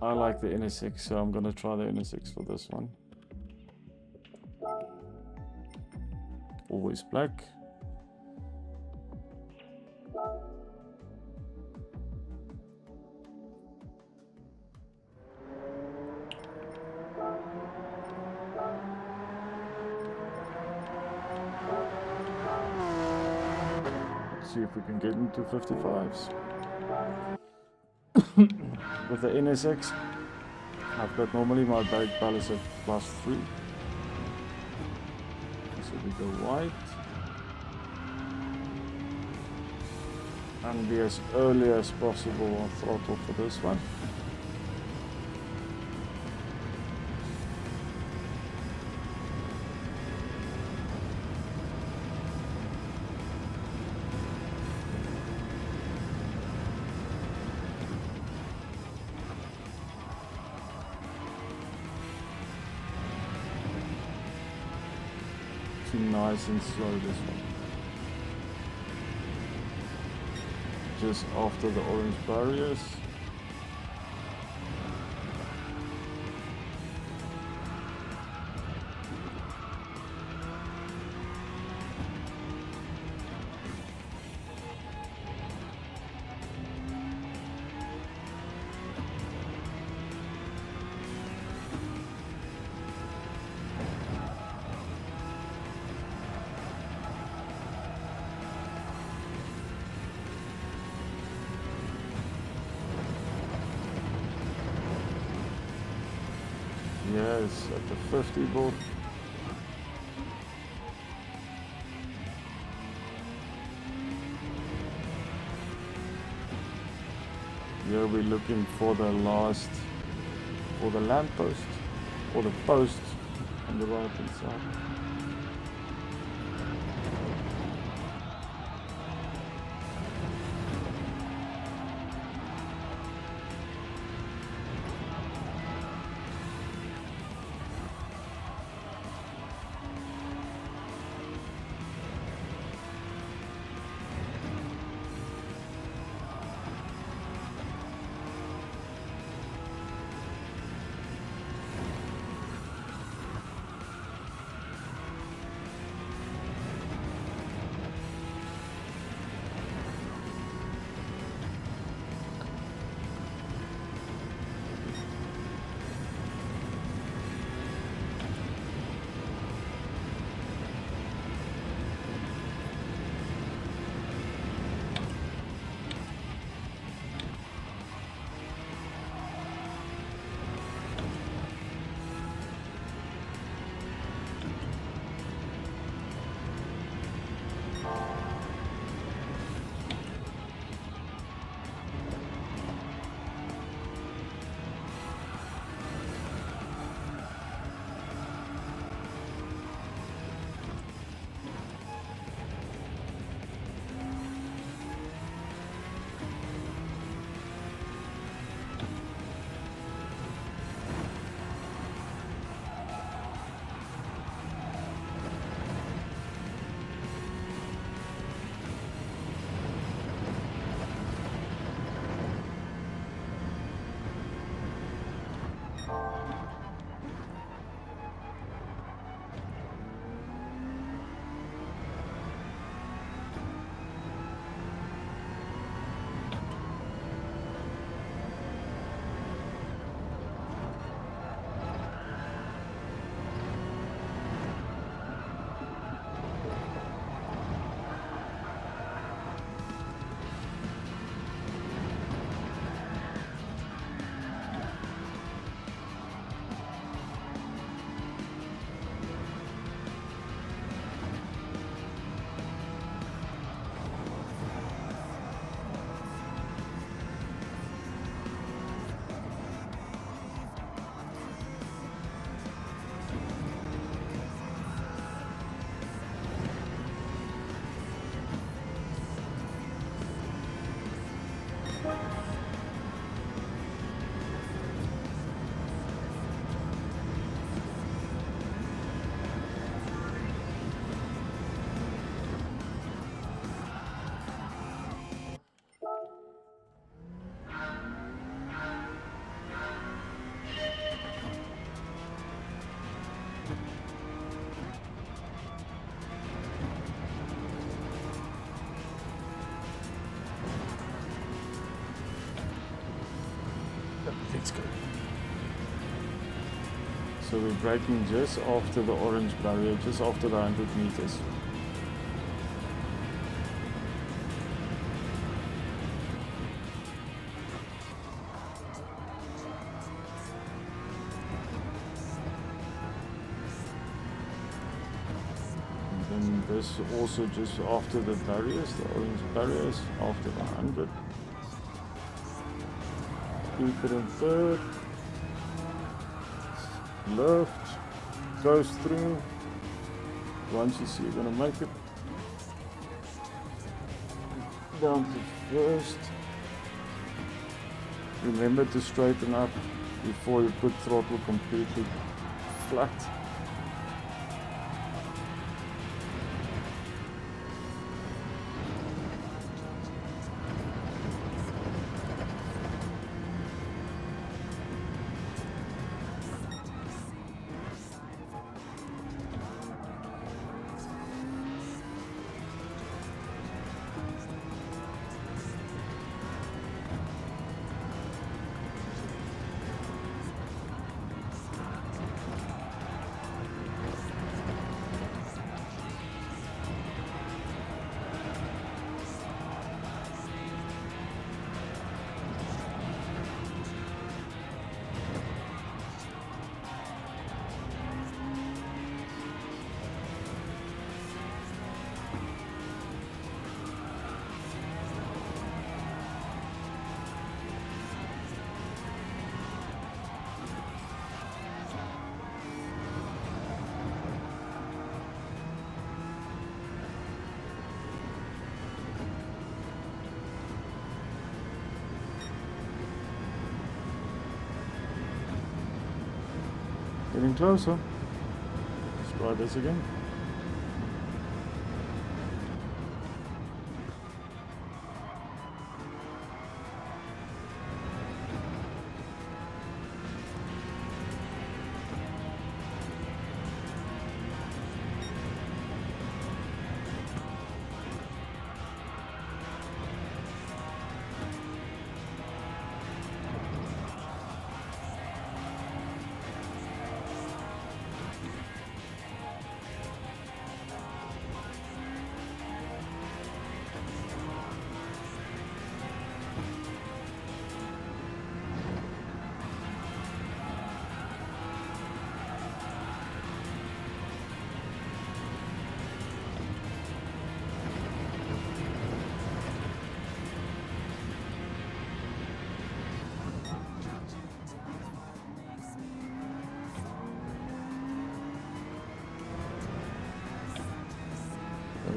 I like the NSX, so I'm gonna try the NSX for this one. Always black. See if we can get into 55s. With the NSX, I've got normally my brake balance at +3. So we go white. And be as early as possible on throttle for this one. Nice and slow this one. Just after the orange barriers. Yes, at the 50 board. Here we're looking for the last, for the lamppost, or the post on the right hand side. Let's go. So we're braking just after the orange barrier, just after the 100 meters. And then this also just after the barriers, the orange barriers, after the 100. Keep it in third. Left, goes through. Once you see you're gonna make it, down to first. Remember to straighten up before you put throttle completely flat. Getting closer. Let's try this again.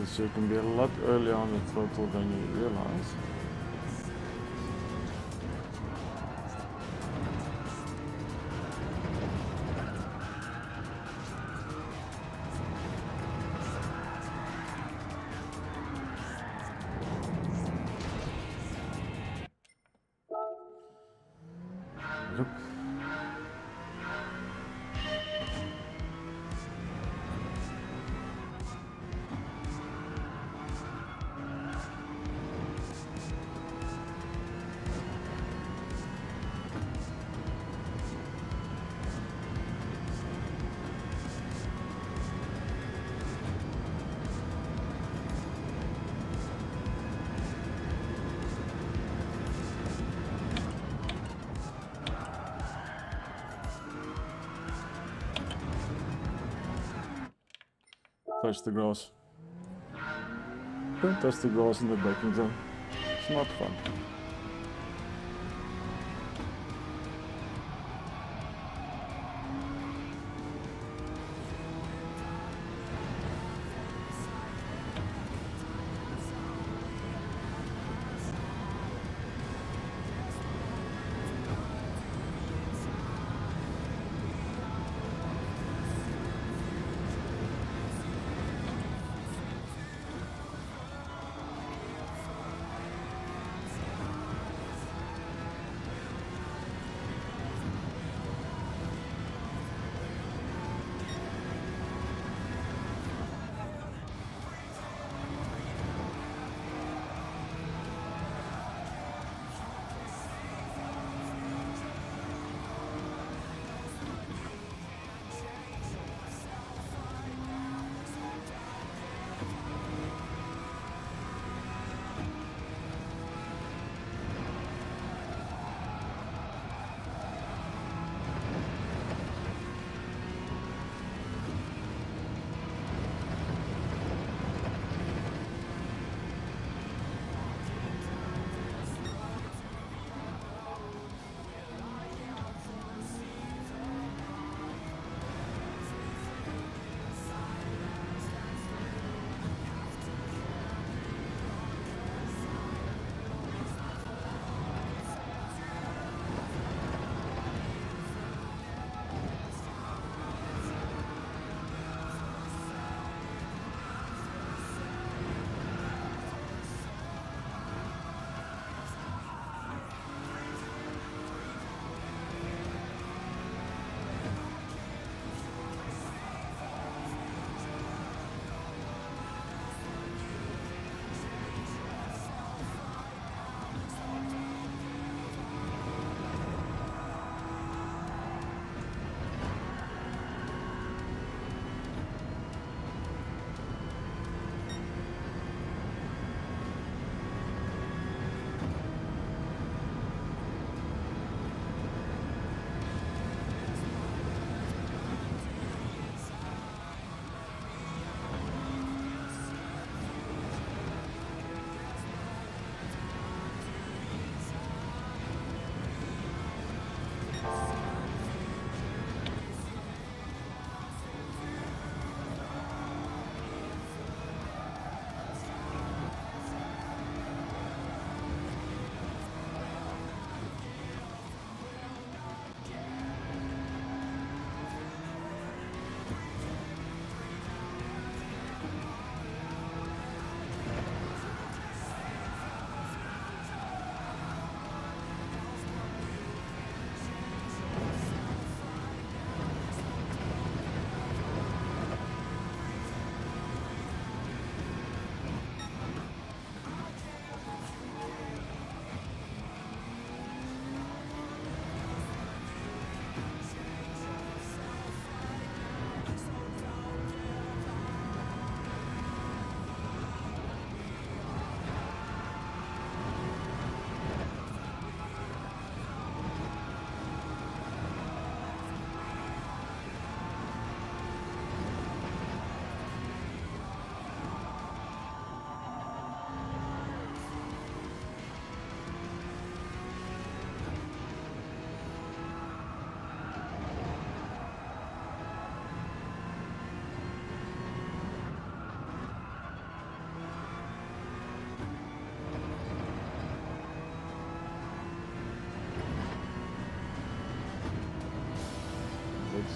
So you can be a lot earlier on the throttle than you realize. Look. Touch the grass. Don't touch the grass in the braking zone. It's not fun.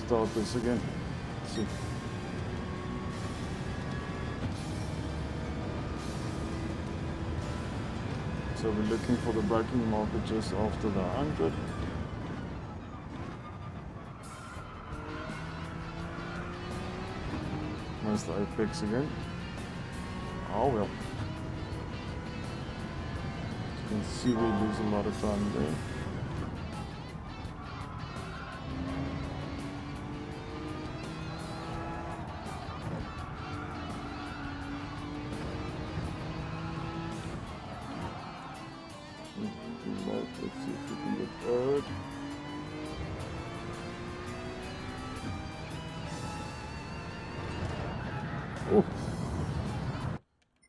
start this again. Let's see. So we're looking for the braking marker just after the 100. There's the apex again. Oh well. As you can see, we lose a lot of time there. Let's see if we can get third. Oh,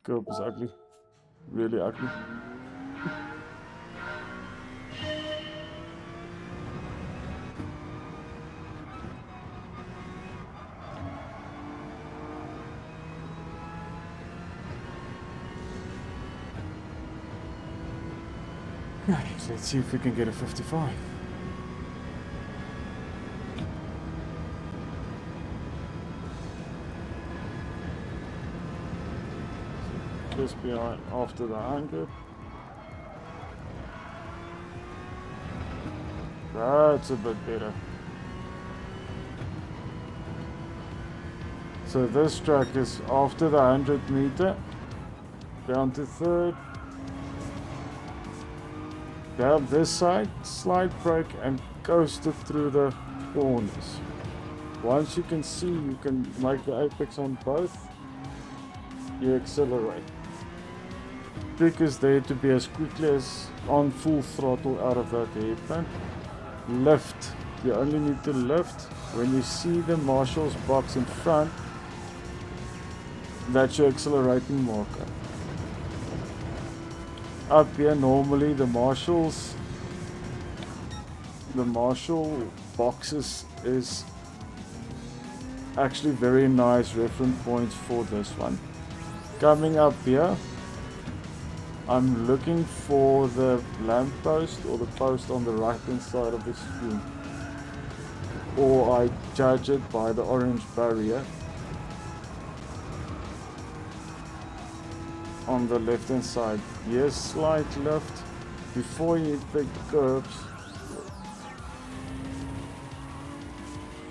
curb is ugly, really ugly. Let's see if we can get a 55. Just behind after the 100. That's a bit better. So this track is after the 100 meter, down to third. Down this side, slide brake and coast it through the corners. Once you can see, you can make the apex on both. You accelerate. Trick is there to be as quickly as on full throttle out of that hairpin. Lift. You only need to lift when you see the marshal's box in front. That's your accelerating marker. Up here, normally the marshal boxes is actually very nice reference points for this one. Coming up here, I'm looking for the lamp post or the post on the right hand side of the screen, or I judge it by the orange barrier on the left hand side. Yes, slight lift before you hit the curbs.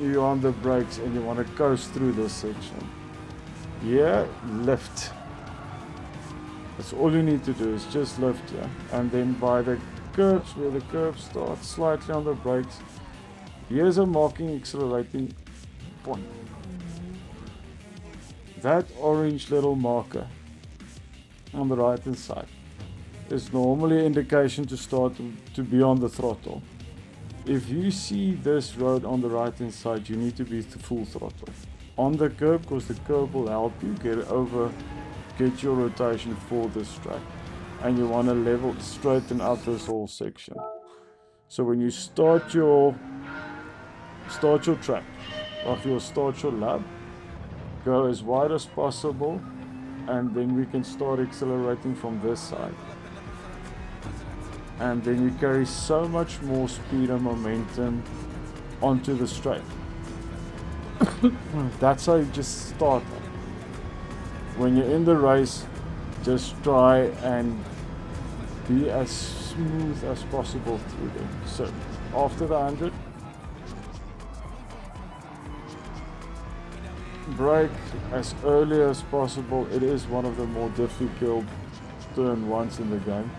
You're on the brakes and you want to coast through this section. Yeah, lift. That's all you need to do, is just lift here. And then by the curbs, where the curb starts, slightly on the brakes. Here's a marking accelerating point. That orange little marker on the right hand side is normally an indication to start to be on the throttle. If you see this road on the right hand side, you need to be to full throttle on the curb, because the curb will help you get your rotation for this track, and you want to straighten out this whole section. So when you start your track, like you'll start your lap, go as wide as possible, and then we can start accelerating from this side. And then you carry so much more speed and momentum onto the straight. That's how you just start. When you're in the race, just try and be as smooth as possible through them. So after the 100, brake as early as possible. It is one of the more difficult turn ones in the game.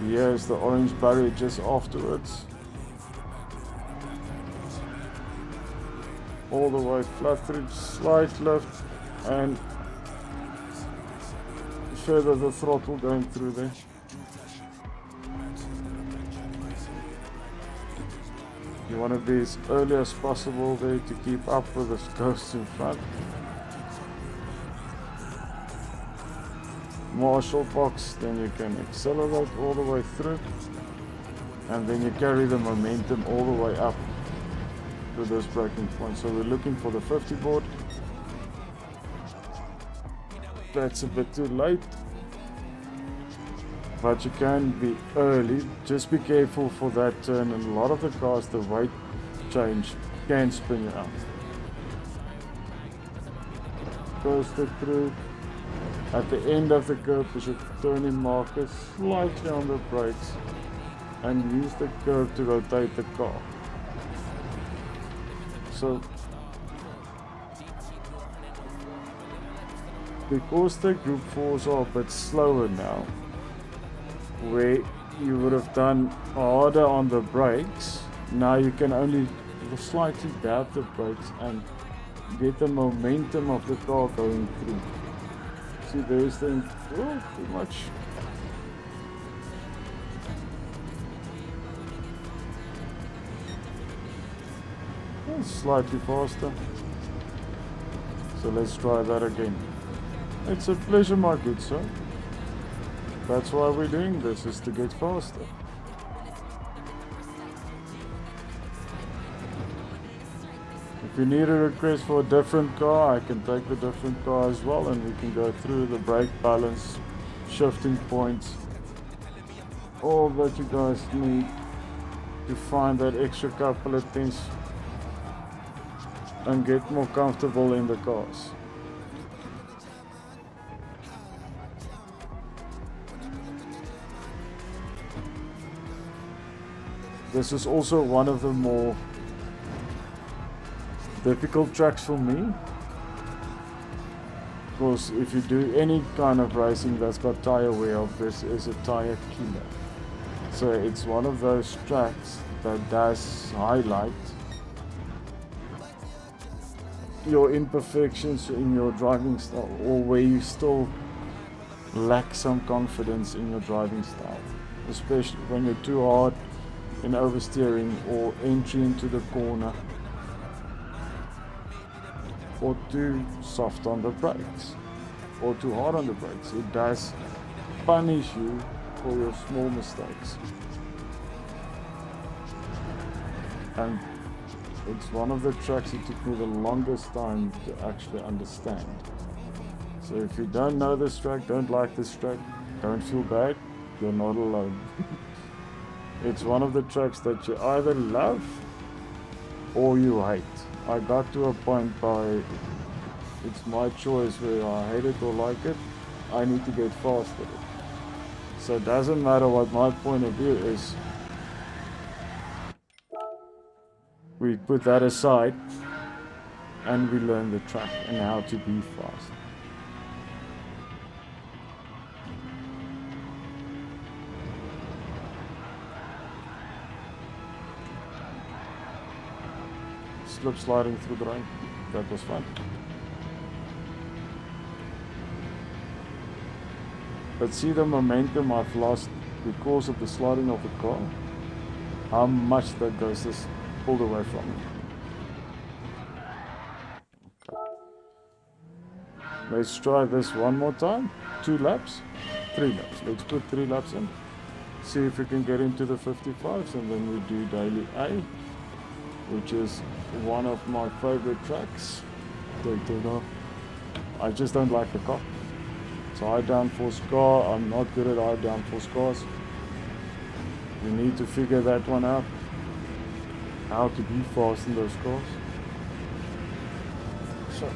Here's the orange barrier just afterwards. All the way flat through, slight lift, and further the throttle going through there. You want to be as early as possible there to keep up with the ghosts in front. Marshal box, then you can accelerate all the way through, and then you carry the momentum all the way up to this braking point. So we're looking for the 50 board. That's a bit too late, but you can be early. Just be careful for that turn, and a lot of the cars, the weight change can spin you out. Coaster through. At the end of the curve, you should turn in markers slightly on the brakes and use the curve to rotate the car. So, because the group 4s are a bit slower now, where you would have done harder on the brakes, now you can only slightly dab the brakes and get the momentum of the car going through. See, there's the too much. Slightly faster. So let's try that again. It's a pleasure, my good sir. That's why we're doing this, is to get faster. If you need a request for a different car, I can take the different car as well, and we can go through the brake balance, shifting points, all that you guys need to find that extra couple of things and get more comfortable in the cars. This is also one of the more difficult tracks for me, because if you do any kind of racing that's got tire wear, this is a tire killer. So it's one of those tracks that does highlight your imperfections in your driving style, or where you still lack some confidence in your driving style, especially when you're too hard in oversteering or entry into the corner, or too soft on the brakes, or too hard on the brakes. It does punish you for your small mistakes. And it's one of the tracks that took me the longest time to actually understand. So if you don't know this track, don't like this track, don't feel bad, you're not alone. It's one of the tracks that you either love or you hate. I got to a point by it's my choice where I hate it or like it. I need to get fast at it. So it doesn't matter what my point of view is. We put that aside and we learn the track and how to be fast. Slip sliding through the rain. That was fun. But see the momentum I've lost because of the sliding of the car? How much that goes is pulled away from me. Okay. Let's try this one more time. 2 laps, 3 laps. Let's put 3 laps in. See if we can get into the 55s, and then we do Daily A, which is one of my favorite tracks. I just don't like the car. It's a high downforce car. I'm not good at high downforce cars. You need to figure that one out. How to be fast in those cars. So.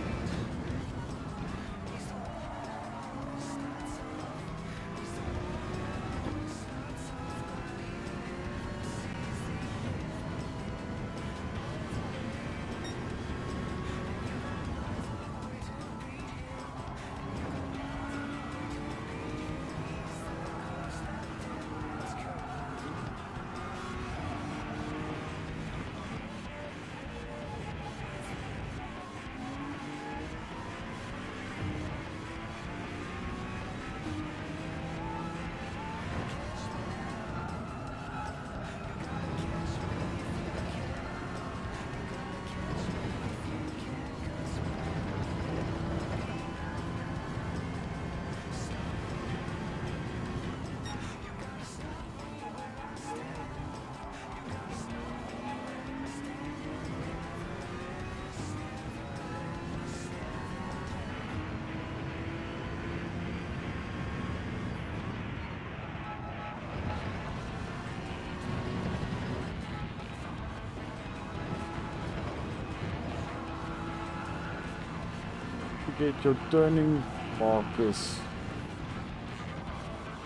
forget your turning markers.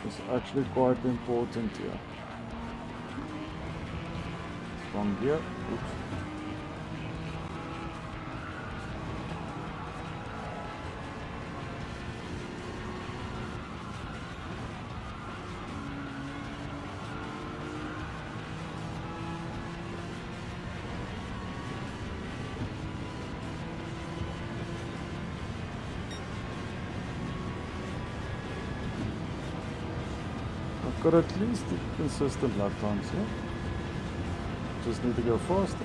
It's actually quite important here. From here, oops. I've got at least consistent lap times here. Just need to go faster.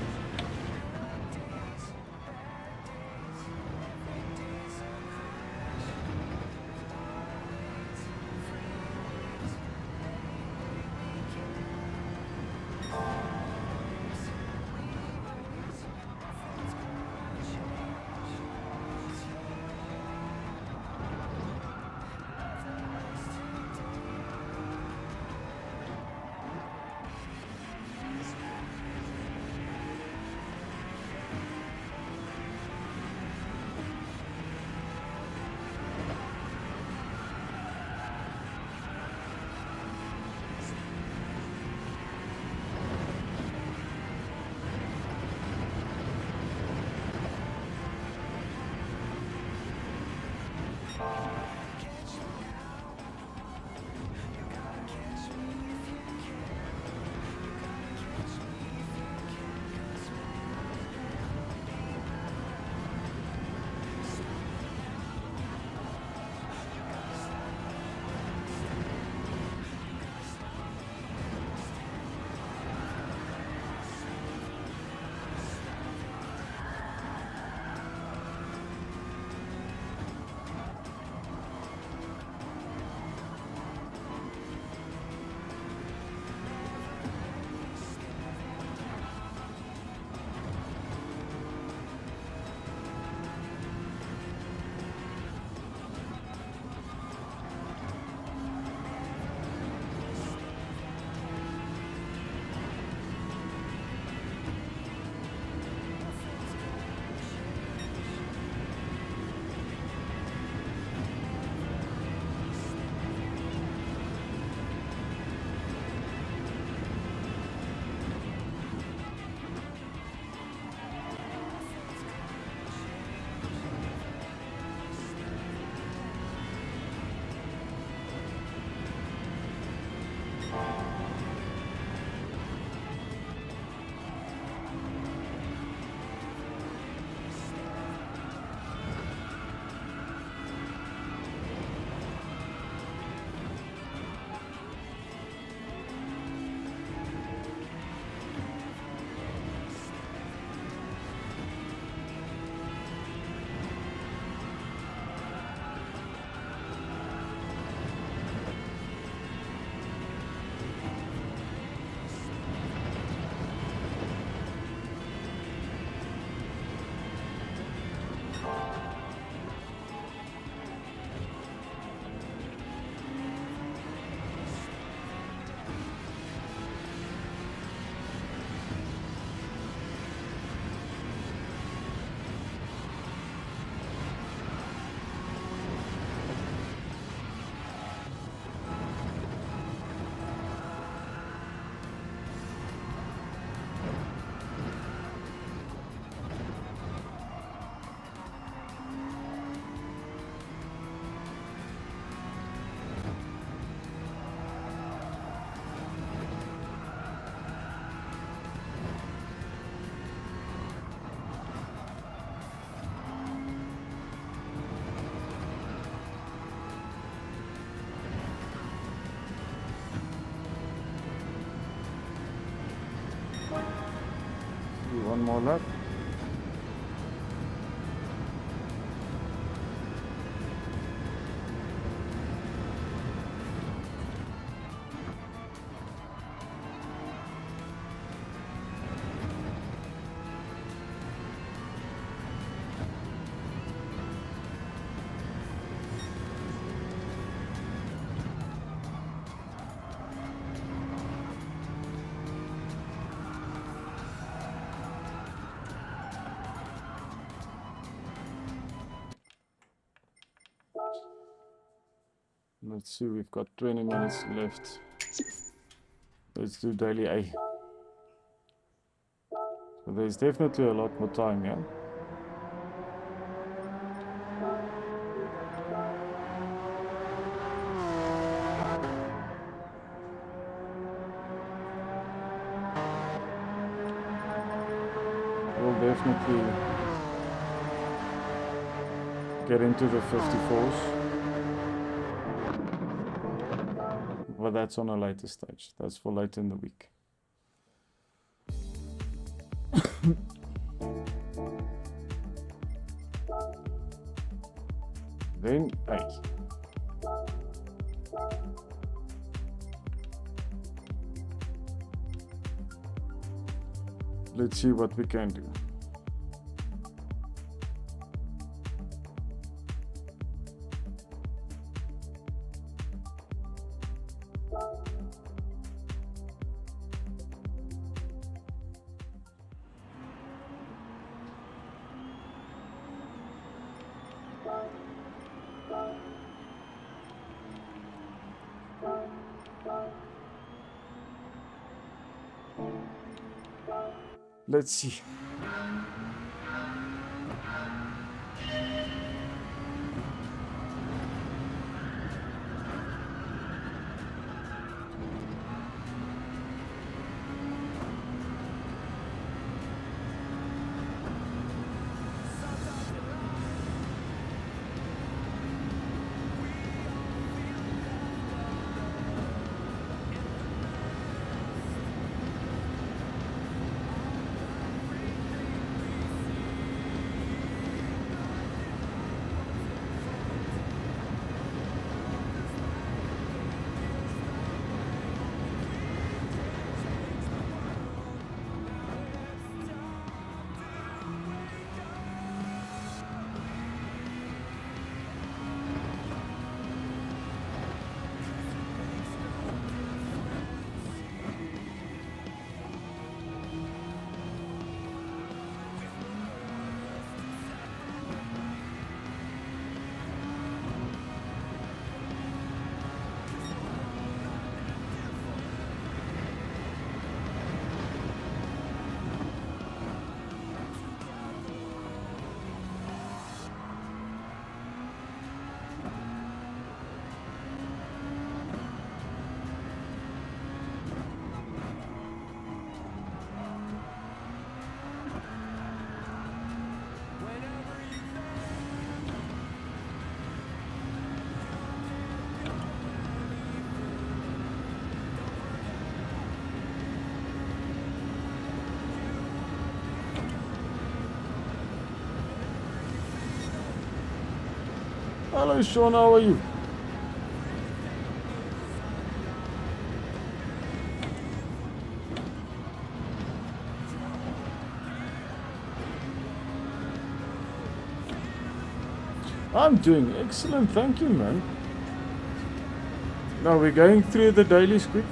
One more lap. Let's see, we've got 20 minutes left. Let's do daily A. So there's definitely a lot more time, yeah? We'll definitely get into the 54s. But that's on a later stage. That's for later in the week. Then A. Let's see what we can do. Let's see. Hello Sean, how are you? I'm doing excellent, thank you, man. Now we're going through the dailies quick,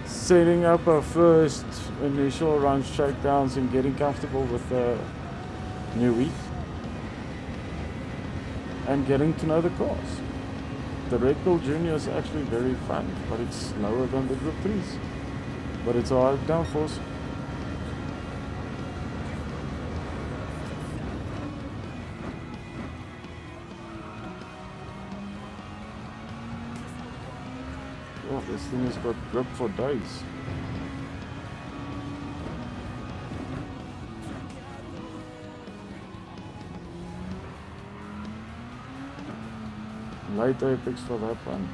setting up our first initial run shakedowns and getting comfortable with the new week and getting to know the cars. The Red Bull Junior is actually very fun, but it's slower than the Group 3s. But it's a hard downforce. Oh, this thing has got grip for days. Light apex for that one.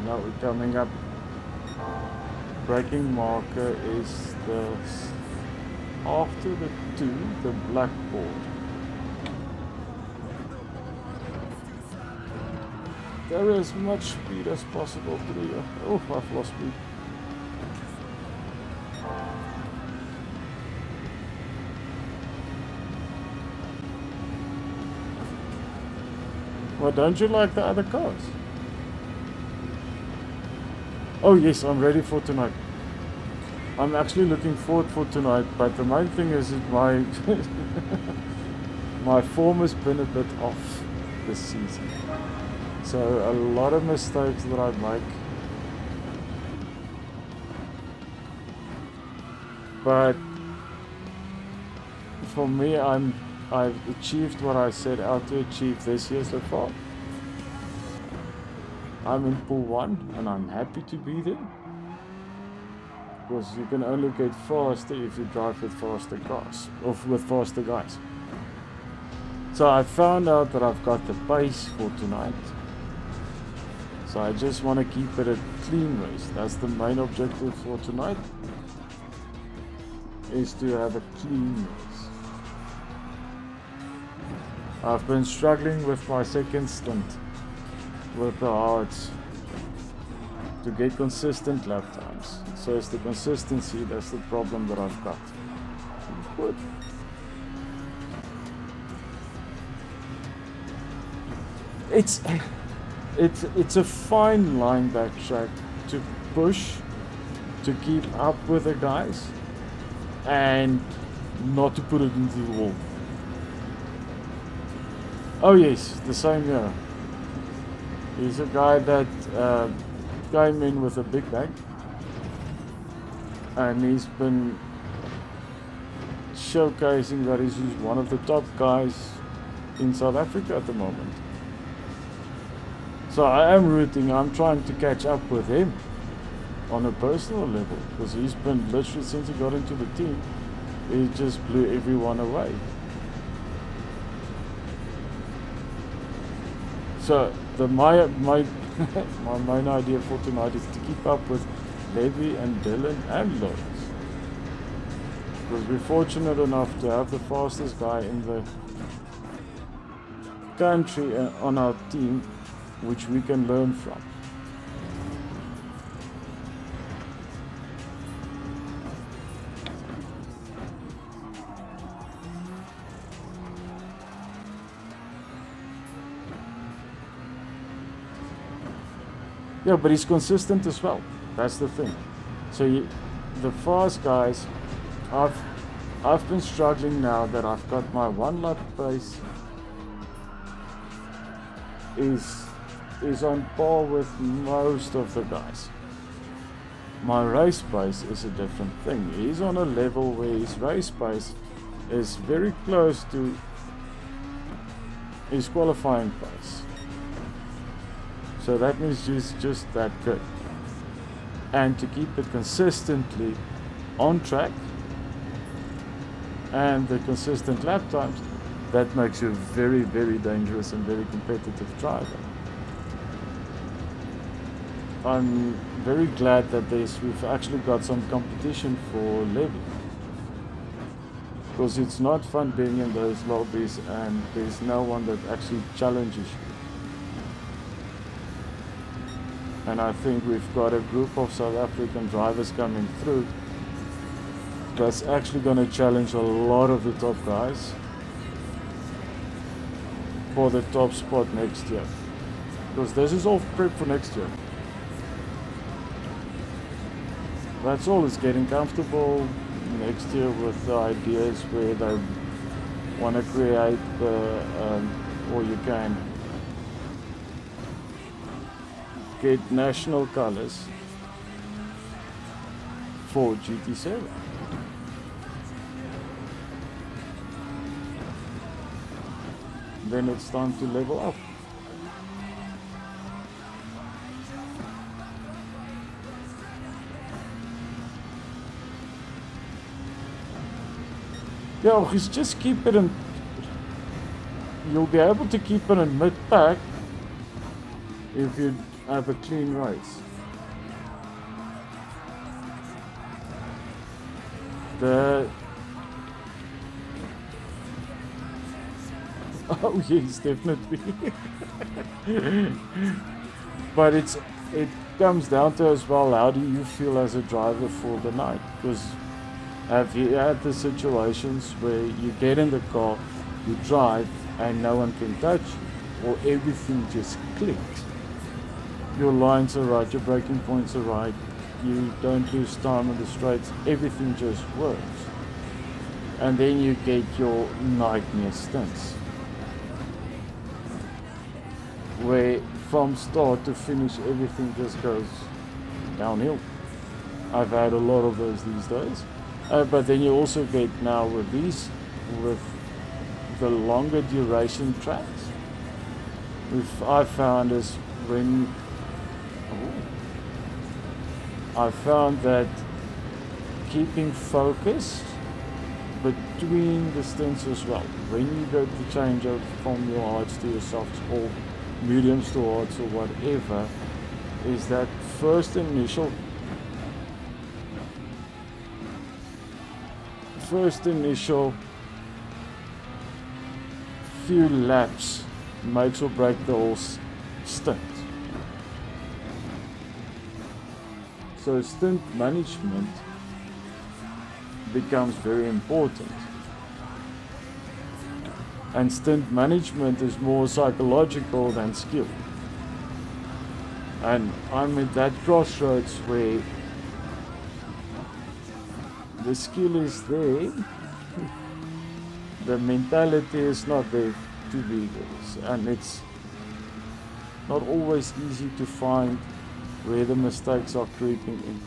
Now we're coming up Braking marker is after the 2, the black board. Carry as much speed as possible through here. Oh, I've lost speed. Well, don't you like the other cars? Oh yes, I'm ready for tonight. I'm actually looking forward for tonight, but the main thing is my my form has been a bit off this season. So a lot of mistakes that I make. But for me, I've achieved what I set out to achieve this year so far. I'm in pool 1 and I'm happy to be there. Because you can only get faster if you drive with faster cars, or with faster guys. So I found out that I've got the pace for tonight. So I just want to keep it a clean race. That's the main objective for tonight, is to have a clean race. I've been struggling with my second stint with the hards to get consistent lap times. So it's the consistency that's the problem that I've got. Good. It's a fine line backtrack to push, to keep up with the guys, and not to put it into the wall. Oh yes, the same here. He's a guy that came in with a big bag, and he's been showcasing that he's one of the top guys in South Africa at the moment. So I am rooting, I'm trying to catch up with him on a personal level, because he's been literally, since he got into the team, he just blew everyone away. So my main idea for tonight is to keep up with Levy and Dylan and Lawrence, because we're fortunate enough to have the fastest guy in the country on our team, which we can learn from. Yeah, but he's consistent as well. That's the thing. So the fast guys, I've been struggling now that I've got my 1 lap pace is on par with most of the guys. My race pace is a different thing. He's on a level where his race pace is very close to his qualifying pace. So that means he's just that good. And to keep it consistently on track and the consistent lap times, that makes you a very, very dangerous and very competitive driver. I'm very glad that we've actually got some competition for Levy, because it's not fun being in those lobbies and there's no one that actually challenges you. And I think we've got a group of South African drivers coming through that's actually going to challenge a lot of the top guys for the top spot next year, because this is all prep for next year. That's all, is getting comfortable next year with the ideas where they want to create or you can get national colors for GT7. Then it's time to level up. Yeah, just keep it in. You'll be able to keep it in mid-pack if you have a clean race. The oh yes, definitely. But it comes down to as well, how do you feel as a driver for the night? Because have you had the situations where you get in the car, you drive, and no one can touch you, or everything just clicks? Your lines are right, your braking points are right, you don't lose time on the straights, everything just works. And then you get your nightmare stints, where from start to finish everything just goes downhill. I've had a lot of those these days. But then you also get now with the longer duration tracks, I found is when I found that keeping focus between the stints as well, when you go to change over from your hards to your softs or mediums to hards or whatever, is that first initial few laps makes or break the whole stint. So stint management becomes very important, and stint management is more psychological than skill. And I'm at that crossroads where the skill is there, the mentality is not there to be there, and it's not always easy to find where the mistakes are creeping in.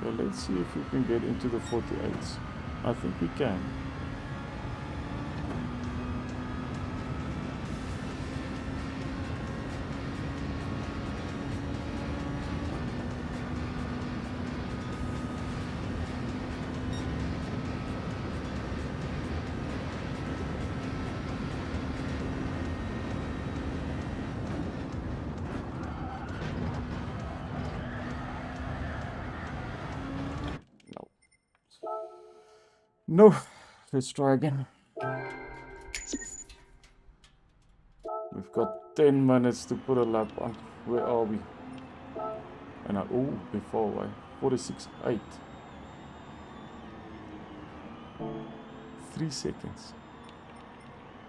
Okay, let's see if we can get into the 48s. I think we can. No, let's try again. We've got 10 minutes to put a lap on. Where are we? And oh, we're far away. 46.8. 3 seconds.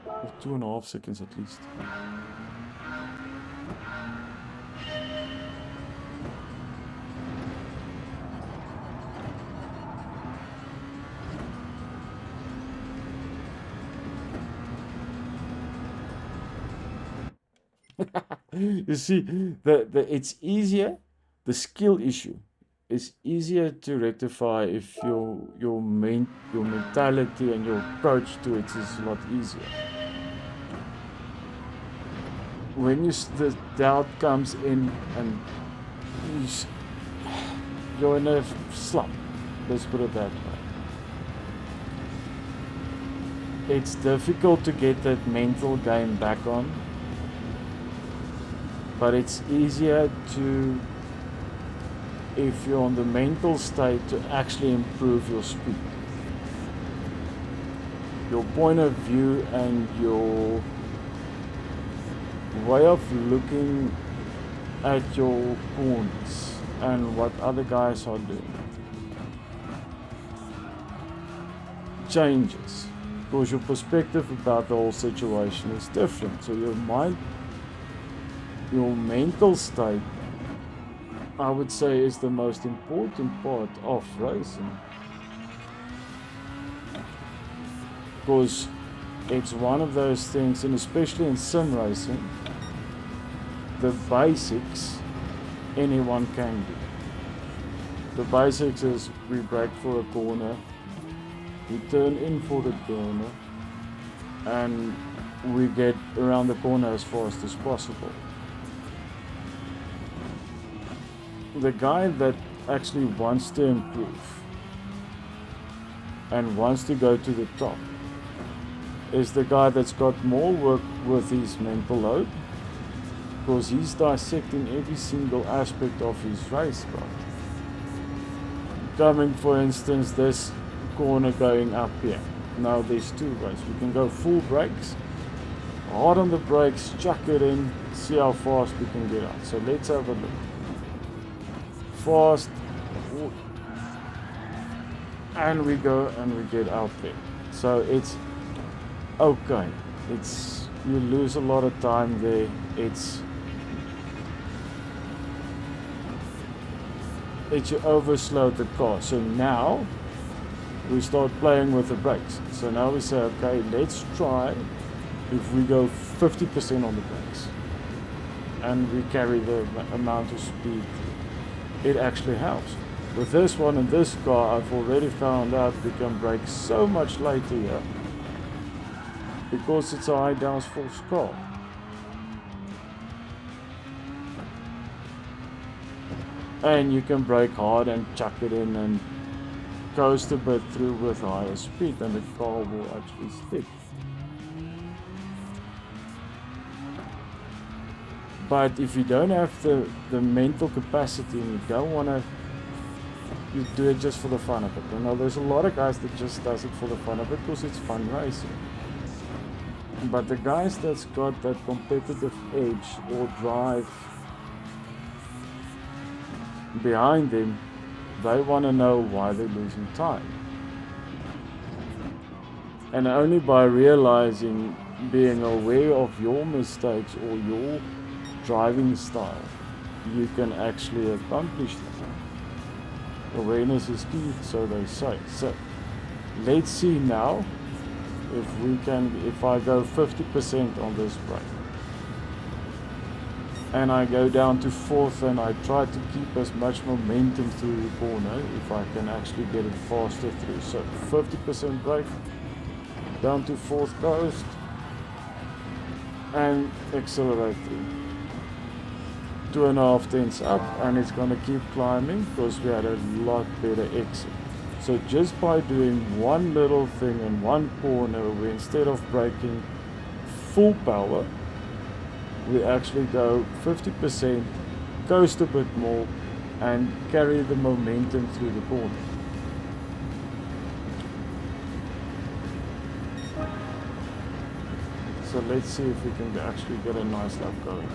Or 2.5 seconds at least. You see, it's easier. The skill issue is easier to rectify if your mentality and your approach to it is a lot easier. When the doubt comes in and you're in a slump, let's put it that way. It's difficult to get that mental game back on. But it's easier to, if you're on the mental state, to actually improve your speed. Your point of view and your way of looking at your corners and what other guys are doing changes, because your perspective about the whole situation is different. So your mental state, I would say, is the most important part of racing, because it's one of those things, and especially in sim racing, the basics anyone can do. The basics is we brake for a corner, we turn in for the corner, and we get around the corner as fast as possible. The guy that actually wants to improve and wants to go to the top is the guy that's got more work with his mental load, because he's dissecting every single aspect of his race car. coming, for instance, this corner going up here. Now there's two ways. We can go full brakes, hard on the brakes, chuck it in, see how fast we can get out. So let's have a look. Fast, and we go and we get out there. So it's okay. It's, you lose a lot of time there. It's you overslowed the car. So now we start playing with the brakes. So now we say, okay, let's try if we go 50% on the brakes and we carry the amount of speed. It actually helps. With this one and this car, I've already found out we can brake so much later here because it's a high downforce car. And you can brake hard and chuck it in and coast a bit through with higher speed, and the car will actually stick. But if you don't have the mental capacity and you don't want to, you do it just for the fun of it. You know, there's a lot of guys that just does it for the fun of it because it's fun racing. But the guys that's got that competitive edge or drive behind them, they want to know why they're losing time. And only by realizing, being aware of your mistakes or your driving style, you can actually accomplish that. Awareness is key, so they say. So let's see now if we can, if I go 50% on this brake and I go down to fourth and I try to keep as much momentum through the corner, if I can actually get it faster through. So 50% brake, down to fourth coast and accelerate through. 2.5 tenths up, and it's going to keep climbing because we had a lot better exit. So just by doing one little thing in one corner, we, instead of braking full power, we actually go 50%, coast a bit more, and carry the momentum through the corner. So let's see if we can actually get a nice lap going.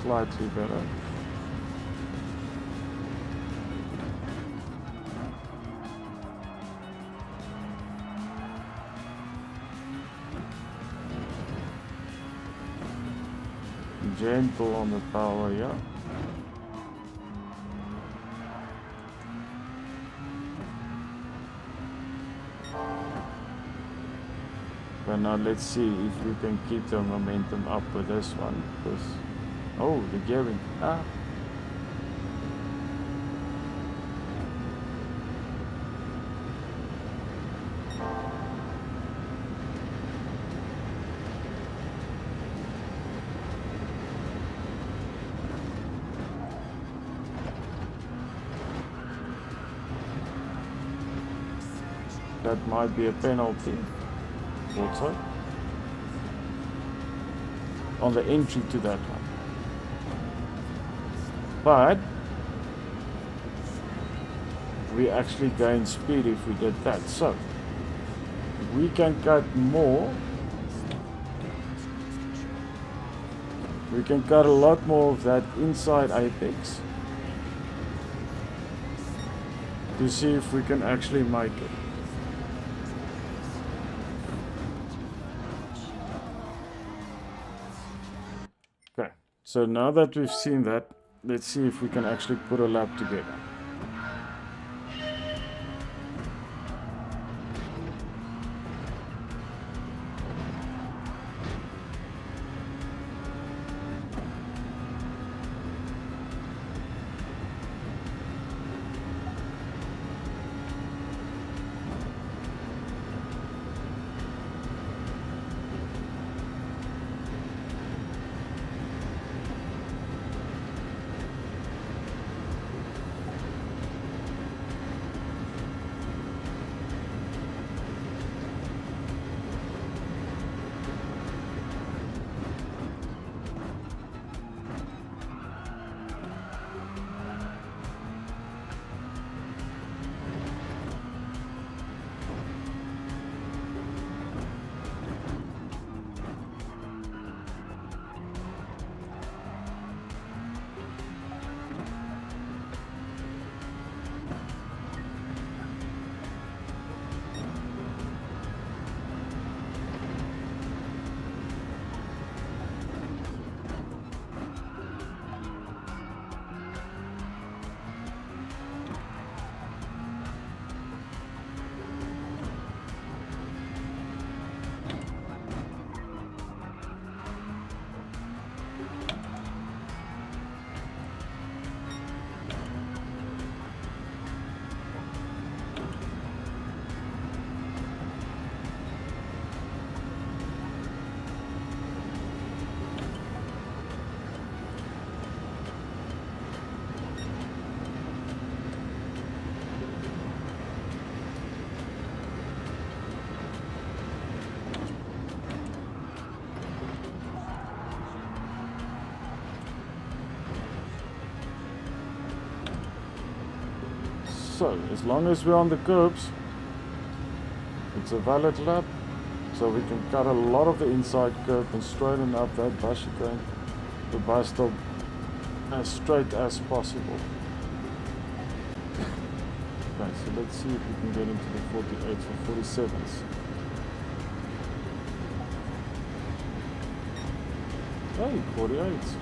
Slightly better. Gentle on the power, yeah. But now let's see if we can keep the momentum up with this one, because oh, the gearing. That might be a penalty also on the entry to that one. But we actually gain speed if we did that. So we can cut more. We can cut a lot more of that inside apex to see if we can actually make it. Okay, so now that we've seen that, let's see if we can actually put a lap together. So, as long as we're on the curbs, it's a valid lap. So we can cut a lot of the inside curb and straighten up that bus chicane, the bus stop, as straight as possible. Okay, so let's see if we can get into the 48s or 47s. Hey, 48s.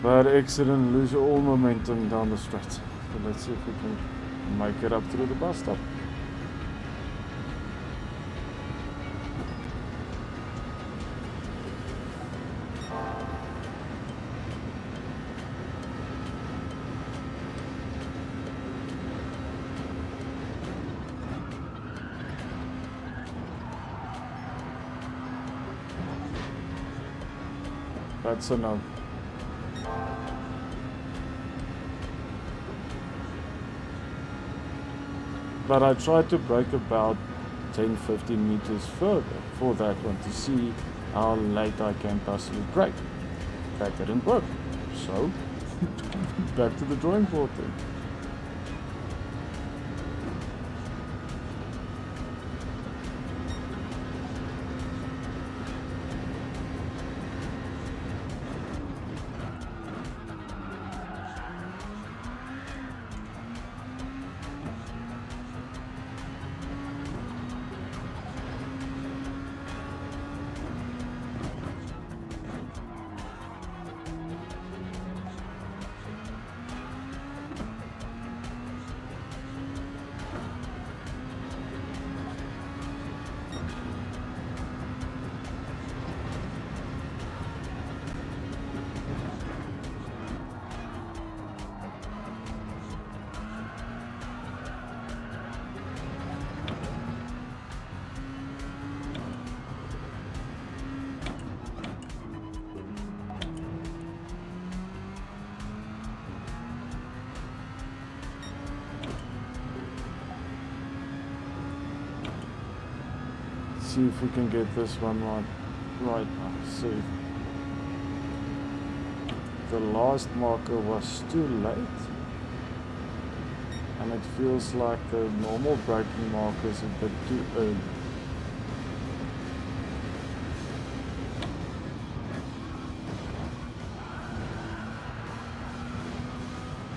Bad accident, lose all momentum down the straight. So let's see if we can make it up to the bus stop. That's a no. But I tried to brake about 10-15 meters further for that one to see how late I can possibly brake. That didn't work. So, back to the drawing board then. See if we can get this one right now. See, the last marker was too late, and it feels like the normal braking marker is a bit too early.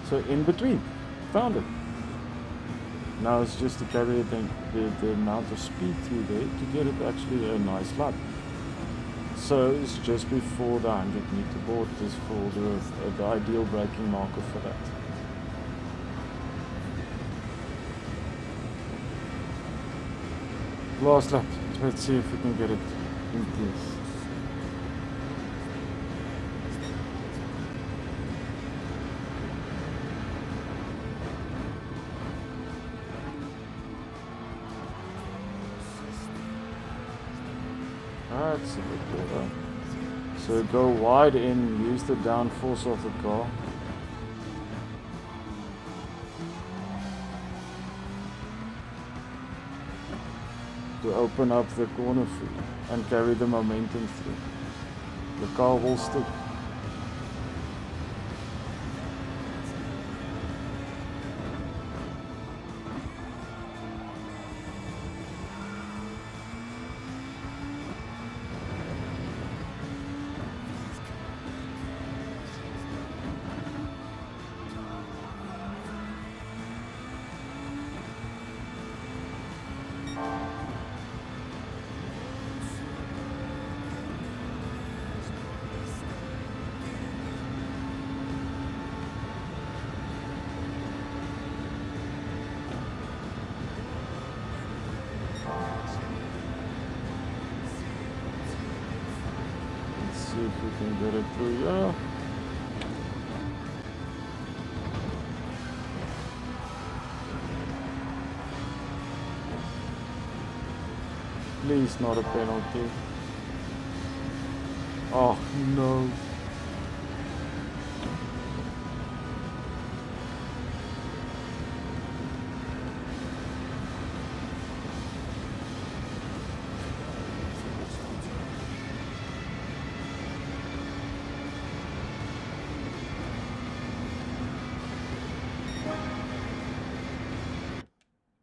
So in between, found it. Now it's just to carry the amount of speed through there to get it actually a nice lap. So it's just before the 100-meter board is for the ideal braking marker for that. Last lap. Let's see if we can get it in place. That's a bit better. So go wide in, use the downforce of the car. To open up the corner through and carry the momentum through. The car will stick. see if we can get it through. Yeah. Please, not a penalty. Oh no.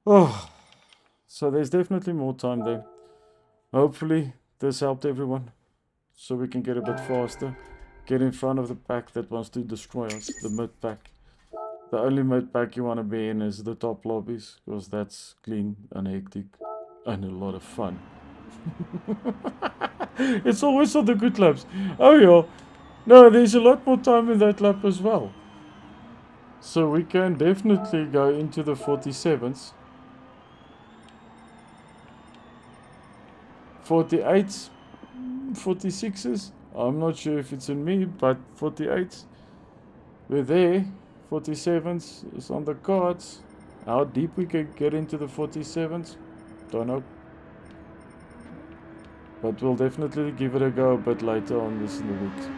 Oh, so there's definitely more time there. Hopefully this helped everyone, so we can get a bit faster. Get in front of the pack that wants to destroy us, the mid pack. The only mid pack you want to be in is the top lobbies, because that's clean and hectic and a lot of fun. It's always on the good laps. Oh yeah, no, there's a lot more time in that lap as well. So we can definitely go into the 47s. 48s, 46s. I'm not sure if it's in me, but 48s. We're there. 47s is on the cards. How deep we can get into the 47s, don't know. But we'll definitely give it a go a bit later on this in the week.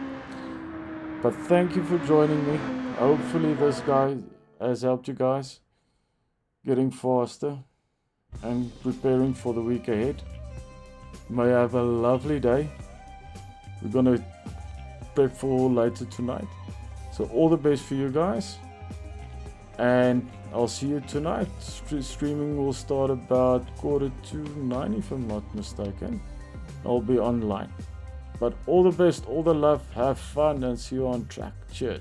But thank you for joining me. Hopefully this guy has helped you guys getting faster and preparing for the week ahead. May have a lovely day. We're gonna prep for later tonight. So all the best for you guys. And I'll see you tonight. Streaming will start about 8:45 if I'm not mistaken. I'll be online. But all the best, all the love, have fun, and see you on track. Cheers.